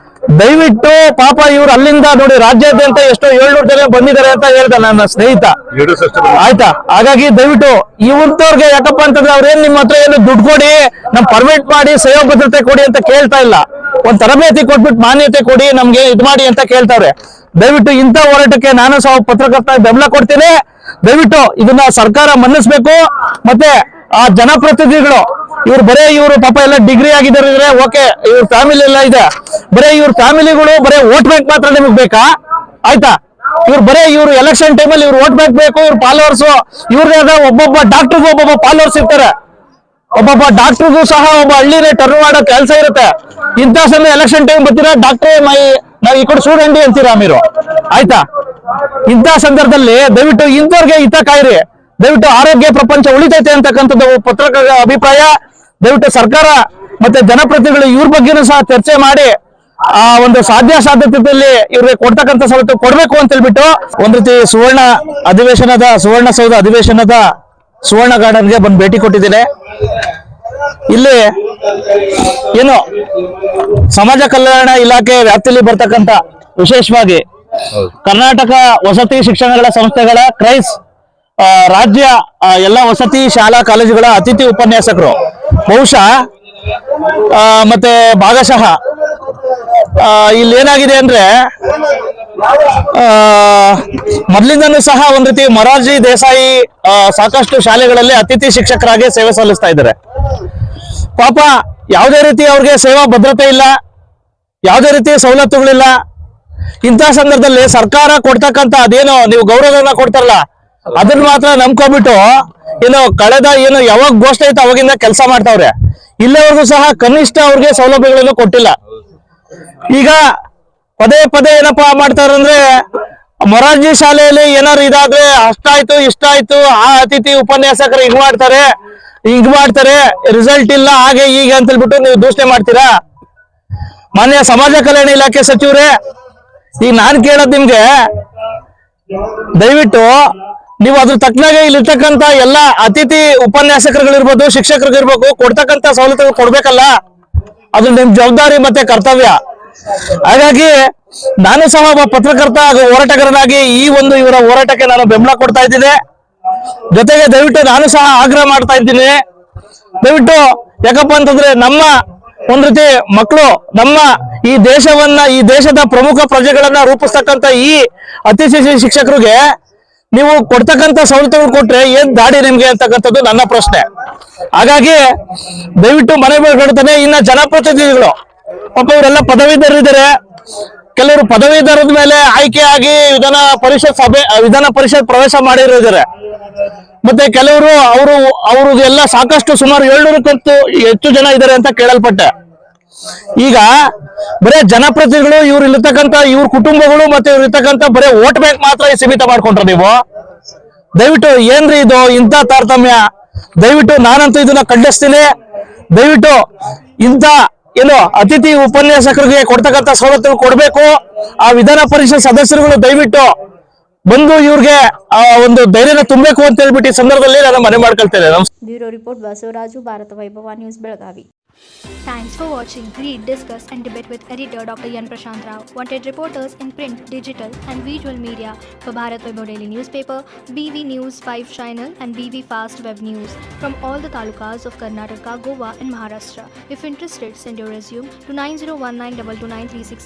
ದಯವಿಟ್ಟು ಪಾಪ ಇವ್ರು ಅಲ್ಲಿಂದ ನೋಡಿ ರಾಜ್ಯಾದ್ಯಂತ ಎಷ್ಟೋ 700 ಜನ ಬಂದಿದ್ದಾರೆ ಅಂತ ಹೇಳ್ದ ನನ್ನ ಸ್ನೇಹಿತ, ಆಯ್ತಾ. ಹಾಗಾಗಿ ದಯವಿಟ್ಟು ಇವ್ರವ್ರಿಗೆ ಯಾಕಪ್ಪ ಅಂತಂದ್ರೆ ಅವ್ರೇನ್ ನಿಮ್ಮ ಹತ್ರ ಏನು ದುಡ್ಡು ಕೊಡಿ, ನಮ್ ಪರ್ಮಿಟ್ ಮಾಡಿ ಸೇವಾ ಭದ್ರತೆ ಕೊಡಿ ಅಂತ ಕೇಳ್ತಾ ಇಲ್ಲ, ಒಂದ್ ತರಬೇತಿ ಕೊಟ್ಬಿಟ್ಟು ಮಾನ್ಯತೆ ಕೊಡಿ, ನಮ್ಗೆ ಇದ್ ಮಾಡಿ ಅಂತ ಕೇಳ್ತಾವ್ರೆ. ದಯವಿಟ್ಟು ಇಂಥ ಹೋರಾಟಕ್ಕೆ ನಾನು ಸಹ ಪತ್ರಕರ್ತ ಬೆಂಬಲ ಕೊಡ್ತೀನಿ. ದಯವಿಟ್ಟು ಇದನ್ನ ಸರ್ಕಾರ ಮನ್ನಿಸ್ಬೇಕು. ಮತ್ತೆ ಆ ಜನಪ್ರತಿನಿಧಿಗಳು ಇವ್ರು ಬರೇ ಇವ್ರು ಪಾಪ ಎಲ್ಲ ಡಿಗ್ರಿ ಆಗಿದ್ದಾರೆ, ಓಕೆ, ಇವ್ರ ಫ್ಯಾಮಿಲಿ ಎಲ್ಲ ಇದೆ, ಬರೇ ಇವ್ರ ಫ್ಯಾಮಿಲಿಗಳು ಬರೇ ವೋಟ್ ಬ್ಯಾಂಕ್ ಮಾತ್ರ ನಿಮಗ್ ಬೇಕಾ, ಆಯ್ತಾ. ಇವ್ರು ಎಲೆಕ್ಷನ್ ಟೈಮಲ್ಲಿ ಇವ್ರು ವೋಟ್ ಬ್ಯಾಂಕ್ ಬೇಕು, ಇವ್ರ ಫಾಲೋವರ್ಸ್, ಇವ್ರದೇ ಒಬ್ಬೊಬ್ಬ ಡಾಕ್ಟರ್ಗೂ ಒಬ್ಬೊಬ್ಬ ಫಾಲೋವರ್ಸ್ ಇರ್ತಾರೆ, ಒಬ್ಬೊಬ್ಬ ಡಾಕ್ಟರ್ಗೂ ಸಹ ಒಬ್ಬ ಹಳ್ಳಿನೇ ಟರ್ನ್ ಮಾಡೋ ಕೆಲಸ ಇರುತ್ತೆ. ಇಂಥ ಸಮಯ ಎಲೆಕ್ಷನ್ ಟೈಮ್ ಬರ್ತೀರಾ, ಡಾಕ್ಟ್ರೇ ನಾವು ಈ ಕಡೆ ಸ್ಟೂಡೆಂಟ್ ಅಂತೀರಾ ಮೀರು, ಆಯ್ತಾ. ಇಂಥ ಸಂದರ್ಭದಲ್ಲಿ ದಯವಿಟ್ಟು ಇಂಥವ್ರಿಗೆ ಹಿತ ಕಾಯಿರಿ. ದಯವಿಟ್ಟು ಆರೋಗ್ಯ ಪ್ರಪಂಚ ಉಳಿತೈತೆ ಅಂತಕ್ಕಂಥದ್ದು ಪತ್ರಕರ್ತರ ಅಭಿಪ್ರಾಯ. ದಯವಿಟ್ಟು ಸರ್ಕಾರ ಮತ್ತೆ ಜನಪ್ರತಿನಿಧಿಗಳು ಇವ್ರ ಬಗ್ಗೆನೂ ಸಹ ಚರ್ಚೆ ಮಾಡಿ ಆ ಒಂದು ಸಾಧ್ಯತೆಯಲ್ಲಿ ಇವ್ರಿಗೆ ಕೊಡ್ತಕ್ಕಂಥ ಸವಲತ್ತು ಕೊಡ್ಬೇಕು ಅಂತ ಹೇಳ್ಬಿಟ್ಟು ಒಂದ್ ರೀತಿ ಸುವರ್ಣಸೌಧ ಅಧಿವೇಶನದ ಸುವರ್ಣ ಗಾರ್ಡನ್ಗೆ ಬಂದು ಭೇಟಿ ಕೊಟ್ಟಿದ್ದೇನೆ. ಇಲ್ಲಿ ಏನು ಸಮಾಜ ಕಲ್ಯಾಣ ಇಲಾಖೆ ವ್ಯಾಪ್ತಿಯಲ್ಲಿ ಬರ್ತಕ್ಕಂಥ ವಿಶೇಷವಾಗಿ ಕರ್ನಾಟಕ ವಸತಿ ಶಿಕ್ಷಣಗಳ ಸಂಸ್ಥೆಗಳ ಕ್ರೈಸ್ ರಾಜ್ಯ ಎಲ್ಲ ವಸತಿ ಶಾಲಾ ಕಾಲೇಜುಗಳ ಅತಿಥಿ ಉಪನ್ಯಾಸಕರು ಬಹುಶಃ ಮತ್ತೆ ಭಾಗಶಃ ಇಲ್ಲಿ ಏನಾಗಿದೆ ಅಂದ್ರೆ ಮೊದಲಿಂದನೂ ಸಹ ಒಂದ್ ರೀತಿ ಮೊರಾರ್ಜಿ ದೇಸಾಯಿ ಸಾಕಷ್ಟು ಶಾಲೆಗಳಲ್ಲಿ ಅತಿಥಿ ಶಿಕ್ಷಕರಾಗಿ ಸೇವೆ ಸಲ್ಲಿಸ್ತಾ ಇದ್ದಾರೆ. ಪಾಪ ಯಾವುದೇ ರೀತಿ ಅವ್ರಿಗೆ ಸೇವಾ ಭದ್ರತೆ ಇಲ್ಲ, ಯಾವುದೇ ರೀತಿ ಸವಲತ್ತುಗಳಿಲ್ಲ. ಇಂಥ ಸಂದರ್ಭದಲ್ಲಿ ಸರ್ಕಾರ ಕೊಡ್ತಕ್ಕಂಥ ಅದೇನೋ ನೀವು ಗೌರವಧನ ಕೊಡ್ತಾರಲ್ಲ ಅದನ್ನ ಮಾತ್ರ ನಂಬ್ಕೊಂಡ್ಬಿಟ್ಟು ಕಳೆದ ಯಾವಾಗ ಘೋಷಣೆ ಐತೆ ಅವಾಗಿಂದ ಕೆಲಸ ಮಾಡ್ತಾವ್ರೆ. ಇಲ್ಲಿವರೆಗೂ ಸಹ ಕನಿಷ್ಠ ಅವ್ರಿಗೆ ಸೌಲಭ್ಯಗಳನ್ನು ಕೊಟ್ಟಿಲ್ಲ. ಈಗ ಪದೇ ಪದೇ ಏನಪ್ಪಾ ಮಾಡ್ತಾರಂದ್ರೆ ಮೊರಾರ್ಜಿ ಶಾಲೆಯಲ್ಲಿ ಏನಾದ್ರು ಇದಾದ್ರೆ ಅಷ್ಟಾಯ್ತು ಇಷ್ಟಾಯ್ತು, ಆ ಅತಿಥಿ ಉಪನ್ಯಾಸಕರು ಹಿಂಗ್ ಮಾಡ್ತಾರೆ ರಿಸಲ್ಟ್ ಇಲ್ಲ ಹಾಗೆ ಹೀಗೆ ಅಂತ ಹೇಳ್ಬಿಟ್ಟು ನೀವು ದೂಷಣೆ ಮಾಡ್ತೀರಾ. ಮಾನ್ಯ ಸಮಾಜ ಕಲ್ಯಾಣ ಇಲಾಖೆ ಸಚಿವರೇ, ಈಗ ನಾನ್ ಕೇಳೋದ್ ನಿಮ್ಗೆ, ದಯವಿಟ್ಟು ನೀವು ಅದ್ರ ತಕ್ಕನಾಗೆ ಇಲ್ಲಿರ್ತಕ್ಕಂಥ ಎಲ್ಲ ಅತಿಥಿ ಉಪನ್ಯಾಸಕರುಗಳಿರ್ಬೋದು, ಶಿಕ್ಷಕರಿಗಿರ್ಬೇಕು, ಕೊಡ್ತಕ್ಕಂಥ ಸವಲತ್ತುಗಳು ಕೊಡ್ಬೇಕಲ್ಲ, ಅದು ನಿಮ್ ಜವಾಬ್ದಾರಿ ಮತ್ತೆ ಕರ್ತವ್ಯ. ಹಾಗಾಗಿ ನಾನು ಸಹ ಒಬ್ಬ ಪತ್ರಕರ್ತ ಹಾಗೂ ಹೋರಾಟಗಾರನಾಗಿ ಈ ಒಂದು ಇವರ ಹೋರಾಟಕ್ಕೆ ನಾನು ಬೆಂಬಲ ಕೊಡ್ತಾ ಇದ್ದೀನಿ. ಜೊತೆಗೆ ದಯವಿಟ್ಟು ನಾನು ಸಹ ಆಗ್ರಹ ಮಾಡ್ತಾ ಇದ್ದೀನಿ, ದಯವಿಟ್ಟು ಯಾಕಪ್ಪ ಅಂತಂದ್ರೆ ನಮ್ಮ ಒಂದ್ ರೀತಿ ಮಕ್ಕಳು ನಮ್ಮ ಈ ದೇಶವನ್ನ, ಈ ದೇಶದ ಪ್ರಮುಖ ಪ್ರಜೆಗಳನ್ನ ರೂಪಿಸ್ತಕ್ಕಂಥ ಈ ಅತಿಥಿ ಶಿಕ್ಷಕರಿಗೆ ನೀವು ಕೊಡ್ತಕ್ಕಂಥ ಸವಲತ್ತುಗಳು ಕೊಟ್ರೆ ಏನ್ ದಾಡಿ ನಿಮ್ಗೆ ಅಂತಕ್ಕಂಥದ್ದು ನನ್ನ ಪ್ರಶ್ನೆ. ಹಾಗಾಗಿ ದಯವಿಟ್ಟು ಮನೆ ಬೇಡ್ತಾನೆ. ಇನ್ನ ಜನಪ್ರತಿನಿಧಿಗಳು ಪಾಪ ಇವರೆಲ್ಲ ಪದವೀಧರಿದ್ದಾರೆ, ಕೆಲವರು ಪದವೀಧರದ ಮೇಲೆ ಆಯ್ಕೆ ಆಗಿ ವಿಧಾನ ಪರಿಷತ್ ಪ್ರವೇಶ ಮಾಡಿರೋದಿದ್ದಾರೆ. ಮತ್ತೆ ಕೆಲವರು ಅವ್ರಿಗೆಲ್ಲ ಸಾಕಷ್ಟು ಸುಮಾರು 700ಕ್ಕಿಂತ ಹೆಚ್ಚು ಜನ ಇದ್ದಾರೆ ಅಂತ ಕೇಳಲ್ಪಟ್ಟೆ. ಈಗ ಬರೇ ಜನಪ್ರತಿನಿಧಿಗಳು ಇವ್ರ ಕುಟುಂಬಗಳು ಮತ್ತೆ ಇರ್ತಕ್ಕಂಥ ಬರೇ ವೋಟ್ ಬ್ಯಾಂಕ್ ಮಾತ್ರ ಸೀಮಿತ ಮಾಡ್ಕೊಂಡ್ರ ನೀವು. ದಯವಿಟ್ಟು ಏನ್ರಿ ಇದು ಇಂಥ ತಾರತಮ್ಯ? ದಯವಿಟ್ಟು ನಾನಂತೂ ಇದನ್ನ ಖಂಡಿಸ್ತೀನಿ. ದಯವಿಟ್ಟು ಇಂಥ ಅತಿಥಿ ಉಪನ್ಯಾಸಕರಿಗೆ ಕೊಡ್ತಕ್ಕಂಥ ಸವಲತ್ತು ಕೊಡ್ಬೇಕು. ಆ ವಿಧಾನ ಪರಿಷತ್ ಸದಸ್ಯರುಗಳು ದಯವಿಟ್ಟು ಬಂದು ಇವ್ರಿಗೆ ಒಂದು ಧೈರ್ಯನ ತುಂಬಬೇಕು ಅಂತ ಹೇಳ್ಬಿಟ್ಟು ಈ ಸಂದರ್ಭದಲ್ಲಿ ನಾನು ಮನೆ ಮಾಡ್ಕೊಳ್ತೇನೆ. ಬ್ಯೂರೋ ರಿಪೋರ್ಟ್ ಬಸವರಾಜು, ಭಾರತ ವೈಭವ news, Belagavi. Thanks for watching. Read, discuss and debate with editor Dr. Yan Prashant Rao. Wanted reporters in print, digital and visual media for Bharat Vaibhav Daily Newspaper, BV News 5 Channel and BV Fast Web News from all the talukas of Karnataka, Goa and Maharashtra. If interested, send your resume to 9019229369.